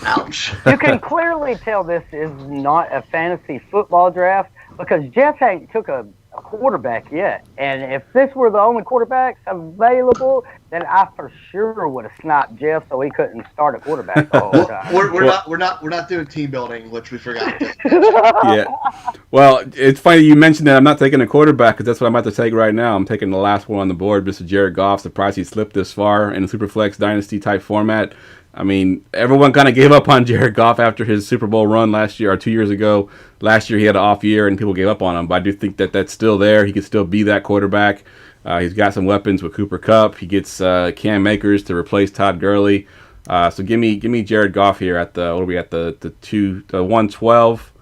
Ouch. You can clearly tell this is not a fantasy football draft because Jeff ain't took a quarterback yet. And if this were the only quarterbacks available, then I for sure would have sniped Jeff so he couldn't start a quarterback the whole time. We're not doing team building, which we forgot to. Yeah. Well, it's funny you mentioned that I'm not taking a quarterback because that's what I'm about to take right now. I'm taking the last one on the board, Mr. Jared Goff. Surprised he slipped this far in a Superflex Dynasty type format. I mean, everyone kind of gave up on Jared Goff after his Super Bowl run last year or 2 years ago. Last year he had an off year and people gave up on him, but I do think that that's still there. He could still be that quarterback. He's got some weapons with Cooper Kupp. He gets Cam Akers to replace Todd Gurley. So give me Jared Goff here at the 112,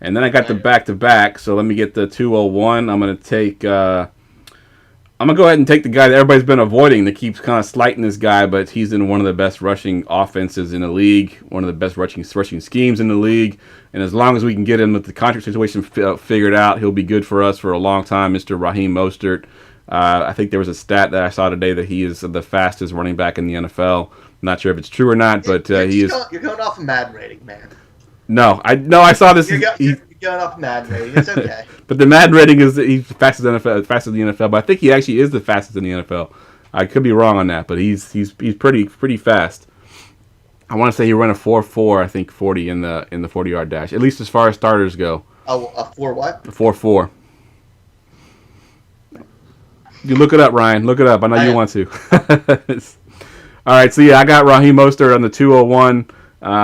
and then I got the back-to-back. So let me get the 201. I'm gonna go ahead and take the guy that everybody's been avoiding that keeps kind of slighting this guy, but he's in one of the best rushing offenses in the league, one of the best rushing schemes in the league. And as long as we can get him with the contract situation figured out, he'll be good for us for a long time, Mr. Raheem Mostert. I think there was a stat that I saw today that he is the fastest running back in the NFL. I'm not sure if it's true or not, but he is. You're going off a Madden rating, man. No, I saw this. You're going off a Madden rating. It's okay. But the Madden rating is he's fastest in the NFL. But I think he actually is the fastest in the NFL. I could be wrong on that, but he's pretty fast. I want to say he ran a 4.4, I think 40 in the 40-yard dash. At least as far as starters go. Oh, a 4 what? A 4.4. You look it up, Ryan. Look it up. I know you want to. All right, so yeah, I got Raheem Mostert on the 201.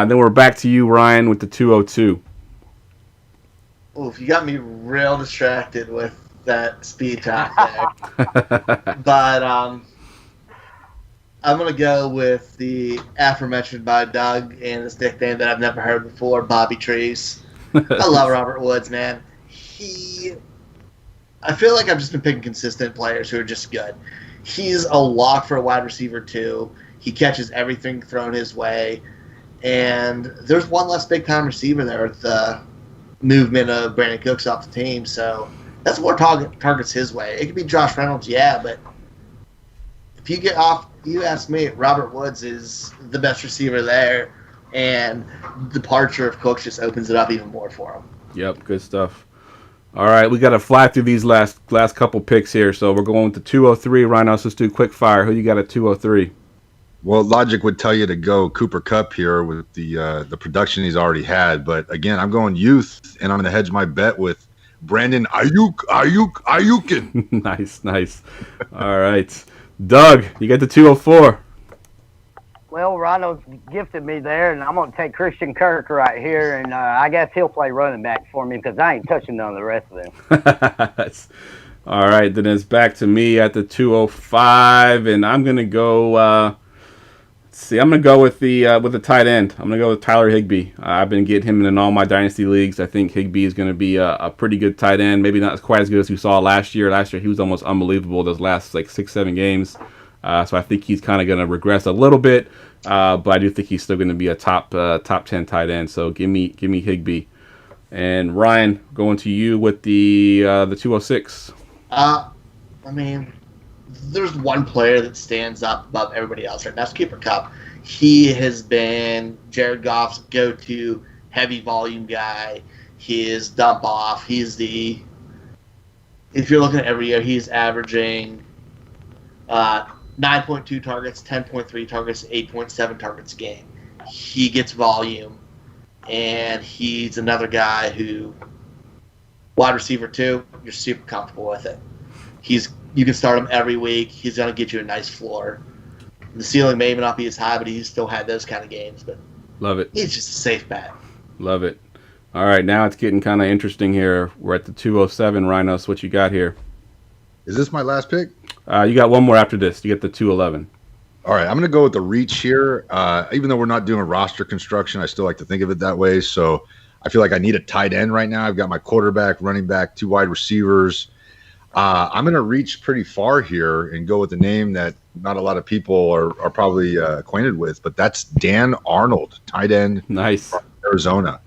Then we're back to you, Ryan, with the 202. Oof, you got me real distracted with that speed trap there. But I'm going to go with the aforementioned by Doug and his nickname that I've never heard before, Bobby Trees. I love Robert Woods, man. I feel like I've just been picking consistent players who are just good. He's a lock for a wide receiver, too. He catches everything thrown his way. And there's one less big-time receiver there with the movement of Brandon Cooks off the team. So that's more targets his way. It could be Josh Reynolds, yeah, but if you get off, you ask me, Robert Woods is the best receiver there. And the departure of Cooks just opens it up even more for him. Yep, good stuff. All right, we got to fly through these last couple picks here. So we're going with the 203. Rhinos, let's do quick fire. Who you got at 203? Well, logic would tell you to go Cooper Kupp here with the production he's already had. But again, I'm going youth, and I'm going to hedge my bet with Brandon Ayukin. Nice. All right. Doug, you got the 204. Well, Rhino's gifted me there, and I'm going to take Christian Kirk right here, and I guess he'll play running back for me because I ain't touching none of the rest of them. All right, then it's back to me at the 205, and I'm going to go I'm going to go with the tight end. I'm going to go with Tyler Higbee. I've been getting him in all my dynasty leagues. I think Higbee is going to be a pretty good tight end. Maybe not quite as good as we saw last year. Last year he was almost unbelievable those last 6-7 games. So I think he's kind of going to regress a little bit, but I do think he's still going to be a top 10 tight end. So give me Higbee. And Ryan, going to you with the 206. I mean, there's one player that stands up above everybody else, right? That's Cooper Kupp. He has been Jared Goff's go-to heavy volume guy. His dump off. If you're looking at every year, he's averaging 9.2 targets, 10.3 targets, 8.7 targets a game. He gets volume, and he's another guy who, wide receiver too, you're super comfortable with it. You can start him every week. He's going to get you a nice floor. The ceiling may not be as high, but he's still had those kind of games. But love it. He's just a safe bet. Love it. All right, now it's getting kind of interesting here. We're at the 207, Rhinos. What you got here? Is this my last pick? You got one more after this. You get the 211. All right, I'm going to go with the reach here. Even though we're not doing roster construction, I still like to think of it that way. So I feel like I need a tight end right now. I've got my quarterback, running back, 2 wide receivers. I'm going to reach pretty far here and go with the name that not a lot of people are probably acquainted with, but that's Dan Arnold, tight end. Nice. From Arizona.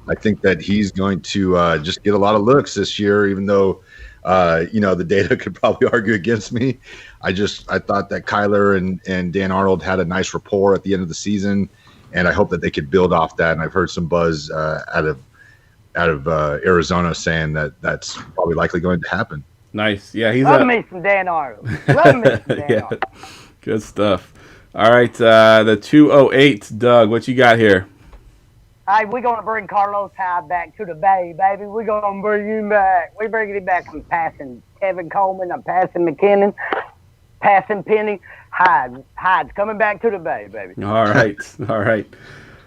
I think that he's going to just get a lot of looks this year, even though the data could probably argue against me. I thought that Kyler and Dan Arnold had a nice rapport at the end of the season, and I hope that they could build off that. And I've heard some buzz out of Arizona saying that that's probably likely going to happen. Nice. Yeah, he's Love me some Dan Arnold. Love me some Dan Arnold. Good stuff. All right, the 208, Doug, what you got here? Hey, we're going to bring Carlos Hyde back to the Bay, baby. We're going to bring him back. We're bringing him back. I'm passing Kevin Coleman. I'm passing McKinnon. Passing Penny. Hyde's coming back to the Bay, baby. All right.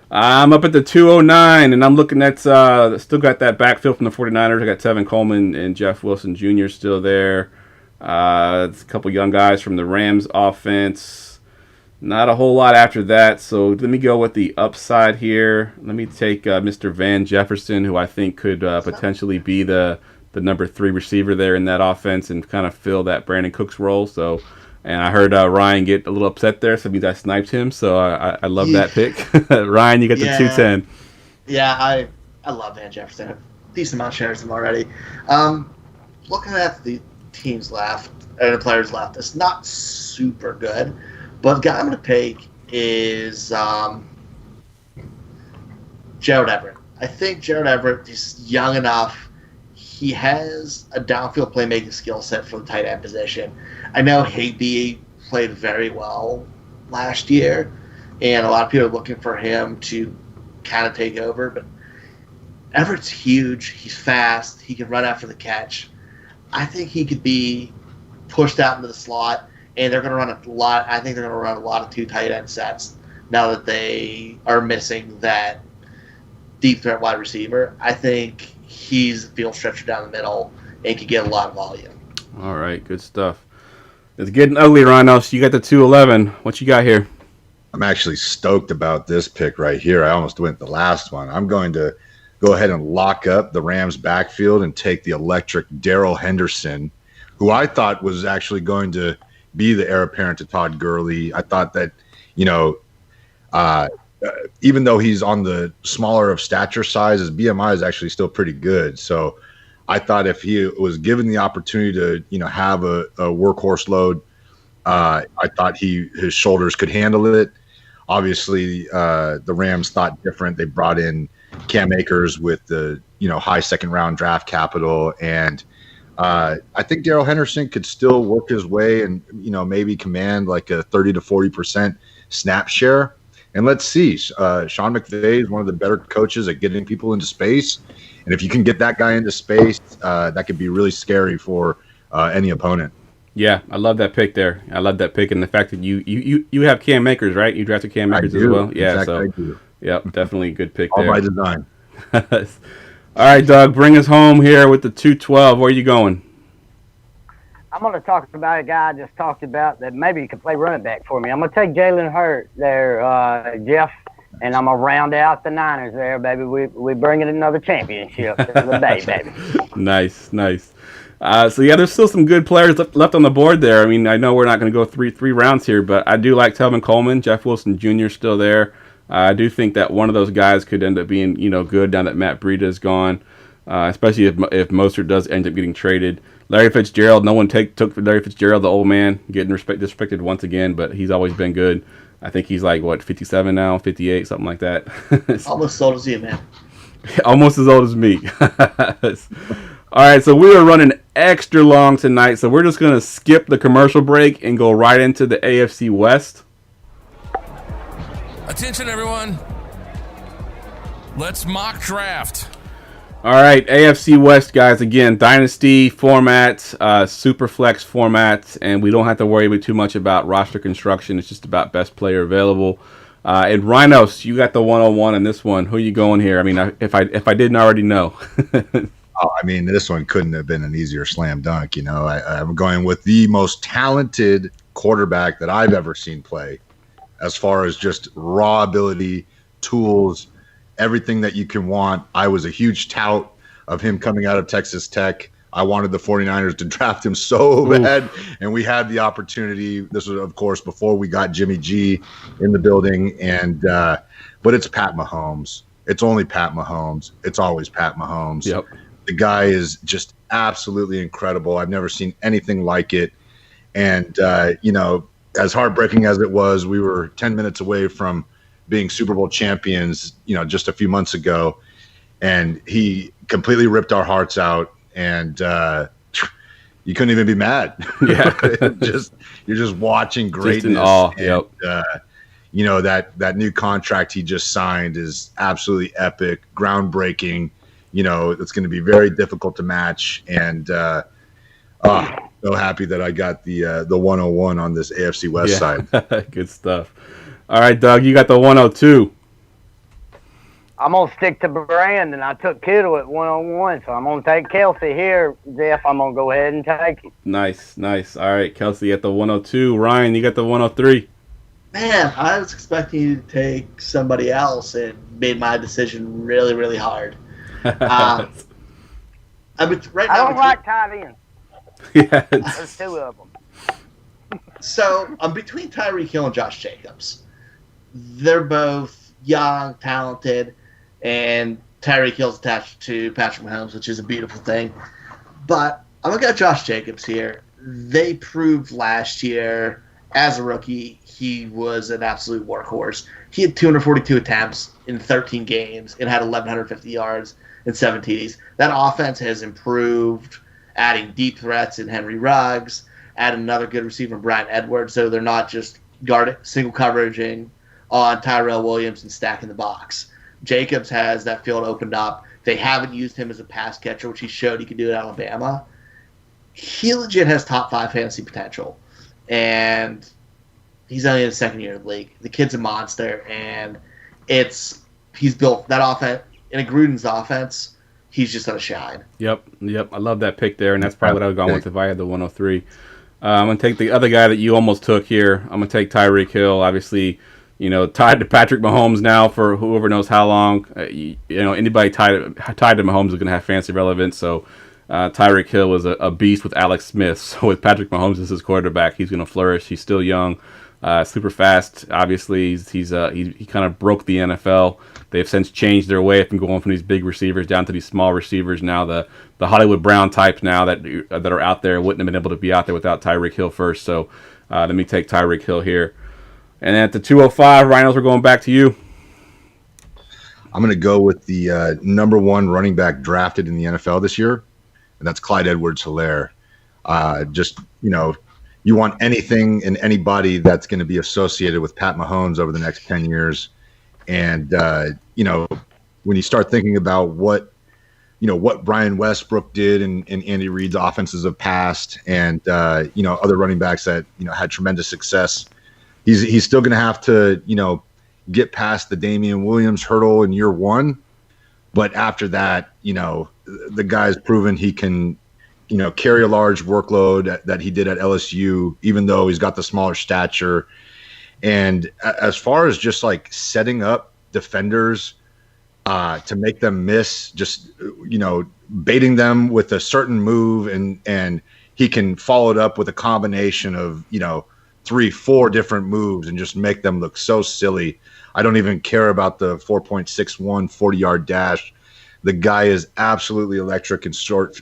I'm up at the 209, and I'm looking at still got that backfield from the 49ers. I got Tevin Coleman and Jeff Wilson Jr. still there. It's a couple young guys from the Rams offense. Not a whole lot after that, so let me go with the upside here. Let me take Mr. Van Jefferson, who I think could potentially be the number 3 receiver there in that offense and kind of fill that Brandon Cooks role. So, and I heard Ryan get a little upset there, so it means I sniped him. So I love that pick. Ryan, you got the 210. Yeah, I love Van Jefferson. A decent amount of shares him already. Looking at the teams left, or the players left, it's not super good. But the guy I'm going to take is Jarrod Everett. I think Jarrod Everett is young enough. He has a downfield playmaking skill set for the tight end position. I know Higbee played very well last year, and a lot of people are looking for him to kind of take over. But Everett's huge. He's fast. He can run after the catch. I think he could be pushed out into the slot. And they're going to run a lot. I think they're going to run a lot of 2 tight end sets now that they are missing that deep threat wide receiver. I think he's a field stretcher down the middle, and could get a lot of volume. All right, good stuff. It's getting ugly, Rhinos. You got the 211. What you got here? I'm actually stoked about this pick right here. I almost went the last one. I'm going to go ahead and lock up the Rams backfield and take the electric Daryl Henderson, who I thought was actually going to be the heir apparent to Todd Gurley. I thought that, even though he's on the smaller of stature size, his BMI is actually still pretty good. So I thought if he was given the opportunity to, have a workhorse load, I thought his shoulders could handle it. Obviously, the Rams thought different. They brought in Cam Akers with the, high second round draft capital. And I think Daryl Henderson could still work his way and, maybe command like a 30 to 40% snap share. And let's see, Sean McVay is one of the better coaches at getting people into space. And if you can get that guy into space, that could be really scary for any opponent. Yeah, I love that pick there. I love that pick and the fact that you have Cam Akers, right? You drafted Cam Akers as well. Yeah, exactly, I do. Yep, definitely a good pick All there. by design. All right, Doug, bring us home here with the 212. Where are you going? I'm going to talk about a guy I just talked about that maybe could play running back for me. I'm going to take Jalen Hurts there, Jeff, and I'm going to round out the Niners there, baby. We bringing another championship to the Bay, baby. Nice. So, yeah, there's still some good players left on the board there. I mean, I know we're not going to go three rounds here, but I do like Telvin Coleman. Jeff Wilson Jr. still there. I do think that one of those guys could end up being, good now that Matt Breida is gone, especially if Mostert does end up getting traded. Larry Fitzgerald, no one took Larry Fitzgerald, the old man, getting disrespected once again, but he's always been good. I think he's like, 57 now, 58, something like that. Almost as old as you, man. Almost as old as me. All right, so we are running extra long tonight, so we're just going to skip the commercial break and go right into the AFC West. Attention, everyone. Let's mock draft. All right, AFC West, guys. Again, dynasty formats, super flex formats, and we don't have to worry too much about roster construction. It's just about best player available. And Rhinos, you got the 101 in this one. Who are you going here? I mean, if I didn't already know. This one couldn't have been an easier slam dunk. I'm going with the most talented quarterback that I've ever seen play, as far as just raw ability, tools, everything that you can want. I was a huge tout of him coming out of Texas Tech. I wanted the 49ers to draft him so bad, and we had the opportunity. This was, of course, before we got Jimmy G in the building. And but it's Pat Mahomes. It's only Pat Mahomes. It's always Pat Mahomes. Yep. The guy is just absolutely incredible. I've never seen anything like it. And, as heartbreaking as it was, we were 10 minutes away from being Super Bowl champions, just a few months ago. And he completely ripped our hearts out. And you couldn't even be mad. Yeah. You're just watching greatness. Just in awe. And, that new contract he just signed is absolutely epic, groundbreaking. It's going to be very difficult to match. And so happy that I got the 101 on this AFC West side. Good stuff. All right, Doug, you got the 102. I'm going to stick to Brandon. I took Kittle at 101, so I'm going to take Kelsey here, Jeff. I'm going to go ahead and take it. Nice. All right, Kelsey at the 102. Ryan, you got the 103. Man, I was expecting you to take somebody else and made my decision really, really hard. I don't like tight ends. Yeah, There's two of them. So I'm between Tyreek Hill and Josh Jacobs. They're both young, talented, and Tyreek Hill's attached to Patrick Mahomes, which is a beautiful thing. But I'm going to go Josh Jacobs here. They proved last year as a rookie he was an absolute workhorse. He had 242 attempts in 13 games and had 1,150 yards and 7 TDs. That offense has improved, adding deep threats in Henry Ruggs, adding another good receiver, Brian Edwards, so they're not just single coveraging on Tyrell Williams and stacking the box. Jacobs has that field opened up. They haven't used him as a pass catcher, which he showed he could do at Alabama. He legit has top 5 fantasy potential, and he's only in his second year in the league. The kid's a monster, and he's built that offense in a Gruden's offense. he's just going to shine. Yep. I love that pick there, and that's probably what I would have gone with if I had the 103. I'm going to take the other guy that you almost took here. I'm going to take Tyreek Hill. Obviously, tied to Patrick Mahomes now for whoever knows how long. Anybody tied to Mahomes is going to have fancy relevance. So Tyreek Hill was a beast with Alex Smith. So with Patrick Mahomes as his quarterback, he's going to flourish. He's still young, super fast. Obviously, he kind of broke the NFL. They've since changed their way from going from these big receivers down to these small receivers. Now the Hollywood Brown types now that are out there wouldn't have been able to be out there without Tyreek Hill first. So let me take Tyreek Hill here. And at the 205, Rhinos, we're going back to you. I'm going to go with the number one running back drafted in the NFL this year, and that's Clyde Edwards-Helaire. You want anything and anybody that's going to be associated with Pat Mahomes over the next 10 years. And, when you start thinking about what Brian Westbrook did in Andy Reid's offenses of past and, other running backs that, had tremendous success, he's still going to have to, get past the Damian Williams hurdle in year one. But after that, the guy's proven he can, carry a large workload that he did at LSU, even though he's got the smaller stature. And as far as just like setting up defenders to make them miss, just, baiting them with a certain move and he can follow it up with a combination of, 3-4 different moves and just make them look so silly. I don't even care about the 4.61 40-yard dash. The guy is absolutely electric in short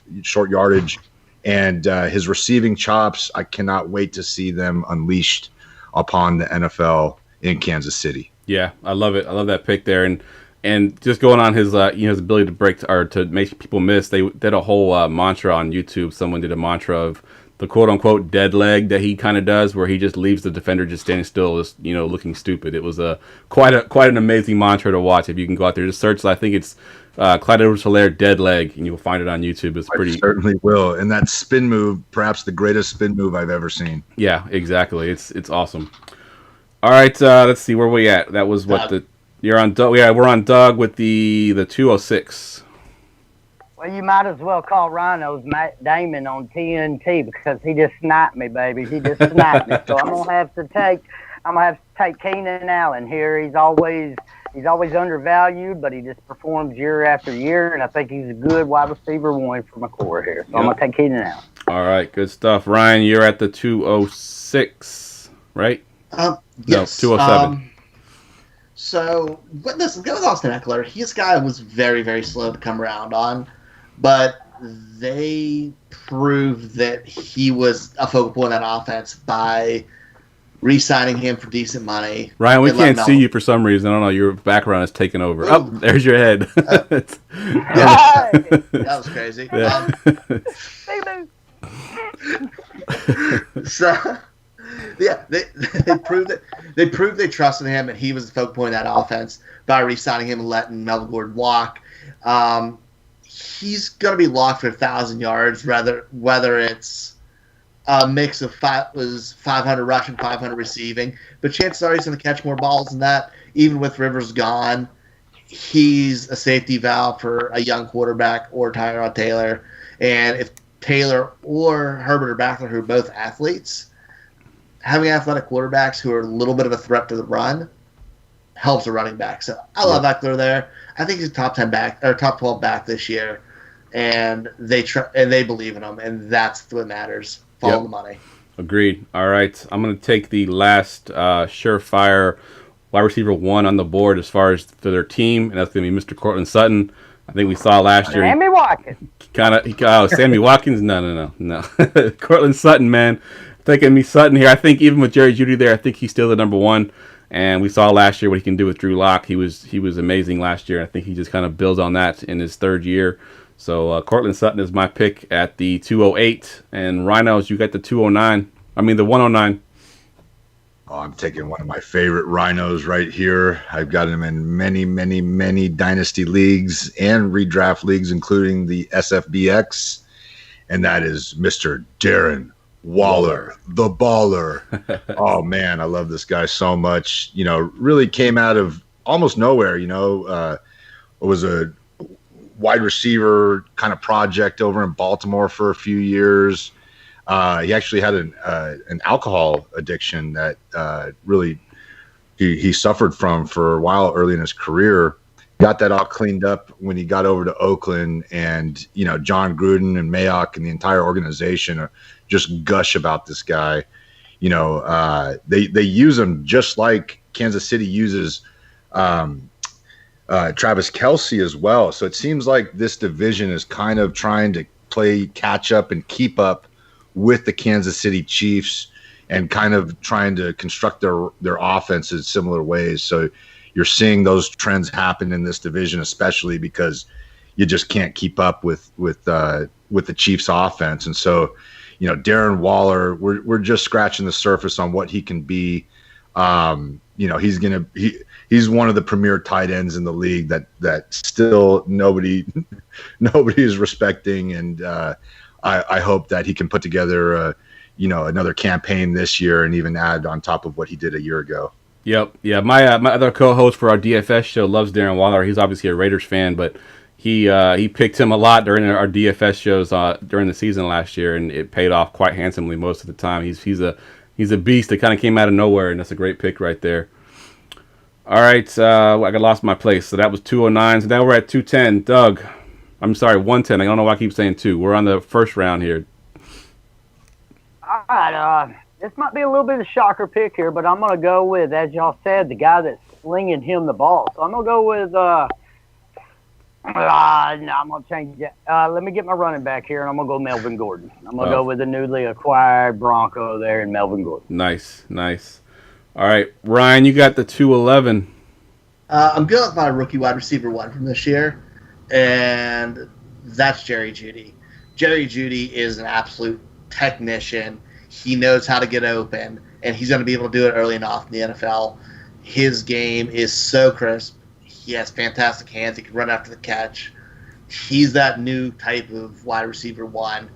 yardage, and his receiving chops, I cannot wait to see them unleashed upon the NFL in Kansas City. Yeah, I love it. I love that pick there, and just going on his his ability to break or to make people miss. They did a whole mantra on YouTube. Someone did a mantra of the quote unquote dead leg that he kind of does, where he just leaves the defender just standing still, just looking stupid. It was quite an amazing mantra to watch. If you can go out there, just search. I think it's Clyde Edwards-Helaire dead leg, and you'll find it on YouTube. It's pretty. I certainly will. And that spin move, perhaps the greatest spin move I've ever seen. Yeah, exactly. It's awesome. All right, let's see where we at. That was what you're on. Doug. Yeah, we're on Doug with the 206. Well, you might as well call Rhinos Matt Damon on TNT because he just sniped me, baby. He just sniped me. So I'm gonna have to take Keenan Allen here. He's always undervalued, but he just performs year after year, and I think he's a good wide receiver one for my core here. So I'm gonna take Keenan Allen. All right, good stuff. Ryan, you're at the 206, right? Yes. No, 207. But listen, go with Austin Eckler. This guy was very, very slow to come around on, but they proved that he was a focal point of that offense by re-signing him for decent money. Ryan, we can't see you for some reason. I don't know. Your background is taken over. Oh, there's your head. That was crazy. Yeah. They proved they trusted him, and he was the focal point of that offense by re-signing him and letting Melvin Gordon walk. He's going to be locked for 1,000 yards, whether it's a mix of 500 rushing, 500 receiving. But chances are he's going to catch more balls than that. Even with Rivers gone, he's a safety valve for a young quarterback or Tyrod Taylor. And if Taylor or Herbert or Backler, who are both athletes, having athletic quarterbacks who are a little bit of a threat to the run helps a running back. So I love Eckler there. I think he's a top 10 back or top 12 back this year, and they believe in him, and that's what matters. Follow the money. Agreed. All right, I'm going to take the last surefire wide receiver one on the board as far as for their team, and that's going to be Mr. Cortland Sutton. I think we saw last year. Sammy Watkins. Sammy Watkins? No. Cortland Sutton, man. Taking me Sutton here. I think even with Jerry Judy there, I think he's still the number one. And we saw last year what he can do with Drew Lock. He was amazing last year. I think he just kind of builds on that in his third year. So Cortland Sutton is my pick at the 208. And Rhinos, you got the 209. I mean the 109. Oh, I'm taking one of my favorite Rhinos right here. I've got him in many, many, many dynasty leagues and redraft leagues, including the SFBX. And that is Mr. Darren Waller, the baller. Oh, man, I love this guy so much. Really came out of almost nowhere. wide receiver kind of project over in Baltimore for a few years. He actually had an alcohol addiction that really he suffered from for a while early in his career. Got that all cleaned up when he got over to Oakland, and John Gruden and Mayock and the entire organization just gush about this guy. They use him just like Kansas City uses Travis Kelce as well. So it seems like this division is kind of trying to play catch up and keep up with the Kansas City Chiefs and kind of trying to construct their offense in similar ways. So you're seeing those trends happen in this division, especially because you just can't keep up with the Chiefs offense. And so, Darren Waller, we're just scratching the surface on what he can be. He's one of the premier tight ends in the league that still nobody is respecting. And I hope that he can put together another campaign this year and even add on top of what he did a year ago. Yep. Yeah. My other co-host for our DFS show loves Darren Waller. He's obviously a Raiders fan, but he picked him a lot during our DFS shows during the season last year, and it paid off quite handsomely most of the time. He's a beast that kind of came out of nowhere, and that's a great pick right there. All right, I lost my place, so that was 209. So now we're at 210. Doug, I'm sorry, 110. I don't know why I keep saying 2. We're on the first round here. All right, this might be a little bit of a shocker pick here, but I'm going to go with, as y'all said, the guy that's slinging him the ball. So I'm going to go with, no, I'm going to change it. Let me get my running back here, and I'm going to go Melvin Gordon. I'm going to go with the newly acquired Bronco there in Melvin Gordon. Nice. All right, Ryan, you got the 211. I'm going with my rookie wide receiver 1 from this year, and that's Jerry Judy. Jerry Judy is an absolute technician. He knows how to get open, and he's going to be able to do it early and often in the NFL. His game is so crisp. He has fantastic hands. He can run after the catch. He's that new type of wide receiver 1.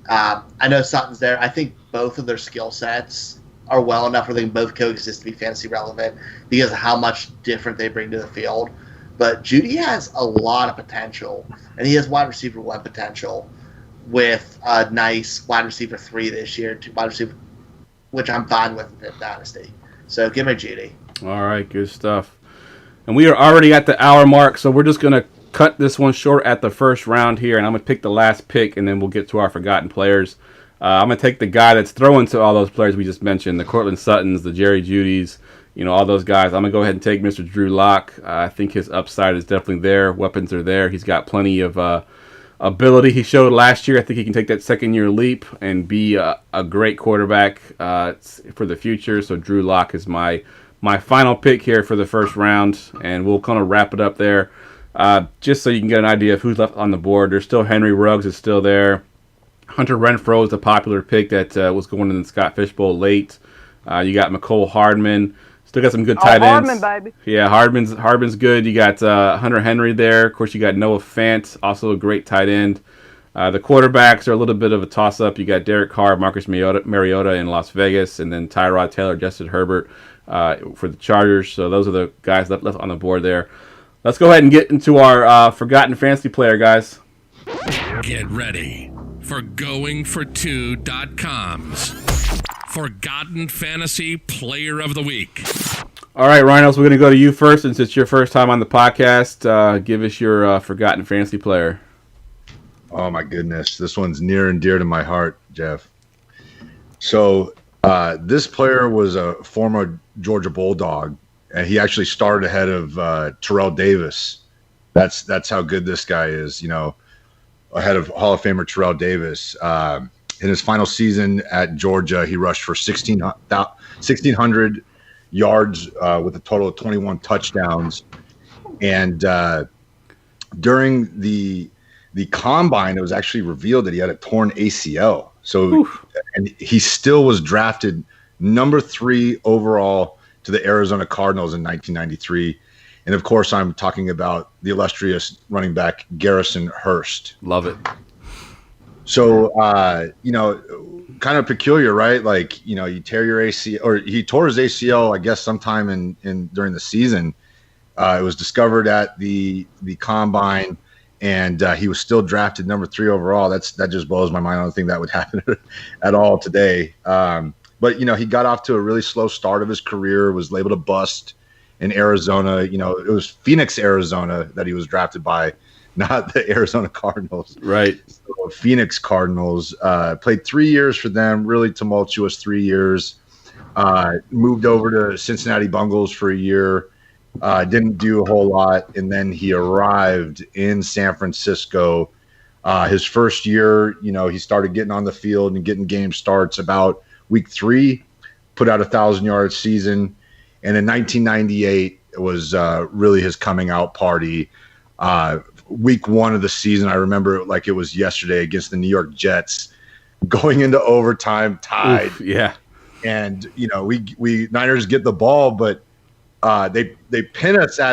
I know Sutton's there. I think both of their skill sets are well enough where they can both coexist to be fantasy relevant because of how much different they bring to the field. But Judy has a lot of potential, and he has wide receiver 1 potential with a nice wide receiver 3 this year, wide receiver, which I'm fine with in Dynasty. So give me Judy. All right, good stuff. And we are already at the hour mark, so we're just going to cut this one short at the first round here, and I'm going to pick the last pick, and then we'll get to our forgotten players. I'm going to take the guy that's throwing to all those players we just mentioned, the Cortland Suttons, the Jerry Judys, all those guys. I'm going to go ahead and take Mr. Drew Lock. I think his upside is definitely there. Weapons are there. He's got plenty of ability he showed last year. I think he can take that second-year leap and be a great quarterback for the future. So Drew Lock is my final pick here for the first round, and we'll kind of wrap it up there. Just so you can get an idea of who's left on the board. There's still Henry Ruggs is still there. Hunter Renfrow is a popular pick that was going in the Scott Fish Bowl late. You got McCole Hardman. Still got some good tight ends. Hardman, baby. Yeah, Hardman's good. You got Hunter Henry there. Of course, you got Noah Fant, also a great tight end. The quarterbacks are a little bit of a toss-up. You got Derek Carr, Marcus Mariota in Las Vegas, and then Tyrod Taylor, Justin Herbert for the Chargers. So those are the guys left on the board there. Let's go ahead and get into our forgotten fantasy player, guys. Get ready for GoingFor2.com's Forgotten Fantasy Player of the Week. All right, Rhinos, we're going to go to you first since it's your first time on the podcast. Give us your forgotten fantasy player. Oh, my goodness. This one's near and dear to my heart, Jeff. So this player was a former Georgia Bulldog, and he actually started ahead of Terrell Davis. That's how good this guy is, ahead of Hall of Famer Terrell Davis. In his final season at Georgia, he rushed for 1,600 yards with a total of 21 touchdowns. And during the combine, it was actually revealed that he had a torn ACL. So, and he still was drafted number 3 overall to the Arizona Cardinals in 1993. And of course, I'm talking about the illustrious running back Garrison Hurst. Love it. So, kind of peculiar, right? Like, you tear your ACL, or he tore his ACL, I guess, sometime in during the season. It was discovered at the combine, and he was still drafted number 3 overall. That just blows my mind. I don't think that would happen at all today. But he got off to a really slow start of his career. Was labeled a bust in Arizona. It was Phoenix, Arizona that he was drafted by, not the Arizona Cardinals. Right. So Phoenix Cardinals. Played 3 years for them. Really tumultuous 3 years. Moved over to Cincinnati Bengals for a year. Didn't do a whole lot, and then he arrived in San Francisco. His first year, he started getting on the field and getting game starts about week 3, put out a 1,000-yard season, and in 1998 it was really his coming out party. Week 1 of the season, I remember it like it was yesterday against the New York Jets, going into overtime, tied. Oof, yeah. And we Niners get the ball, but they pin us at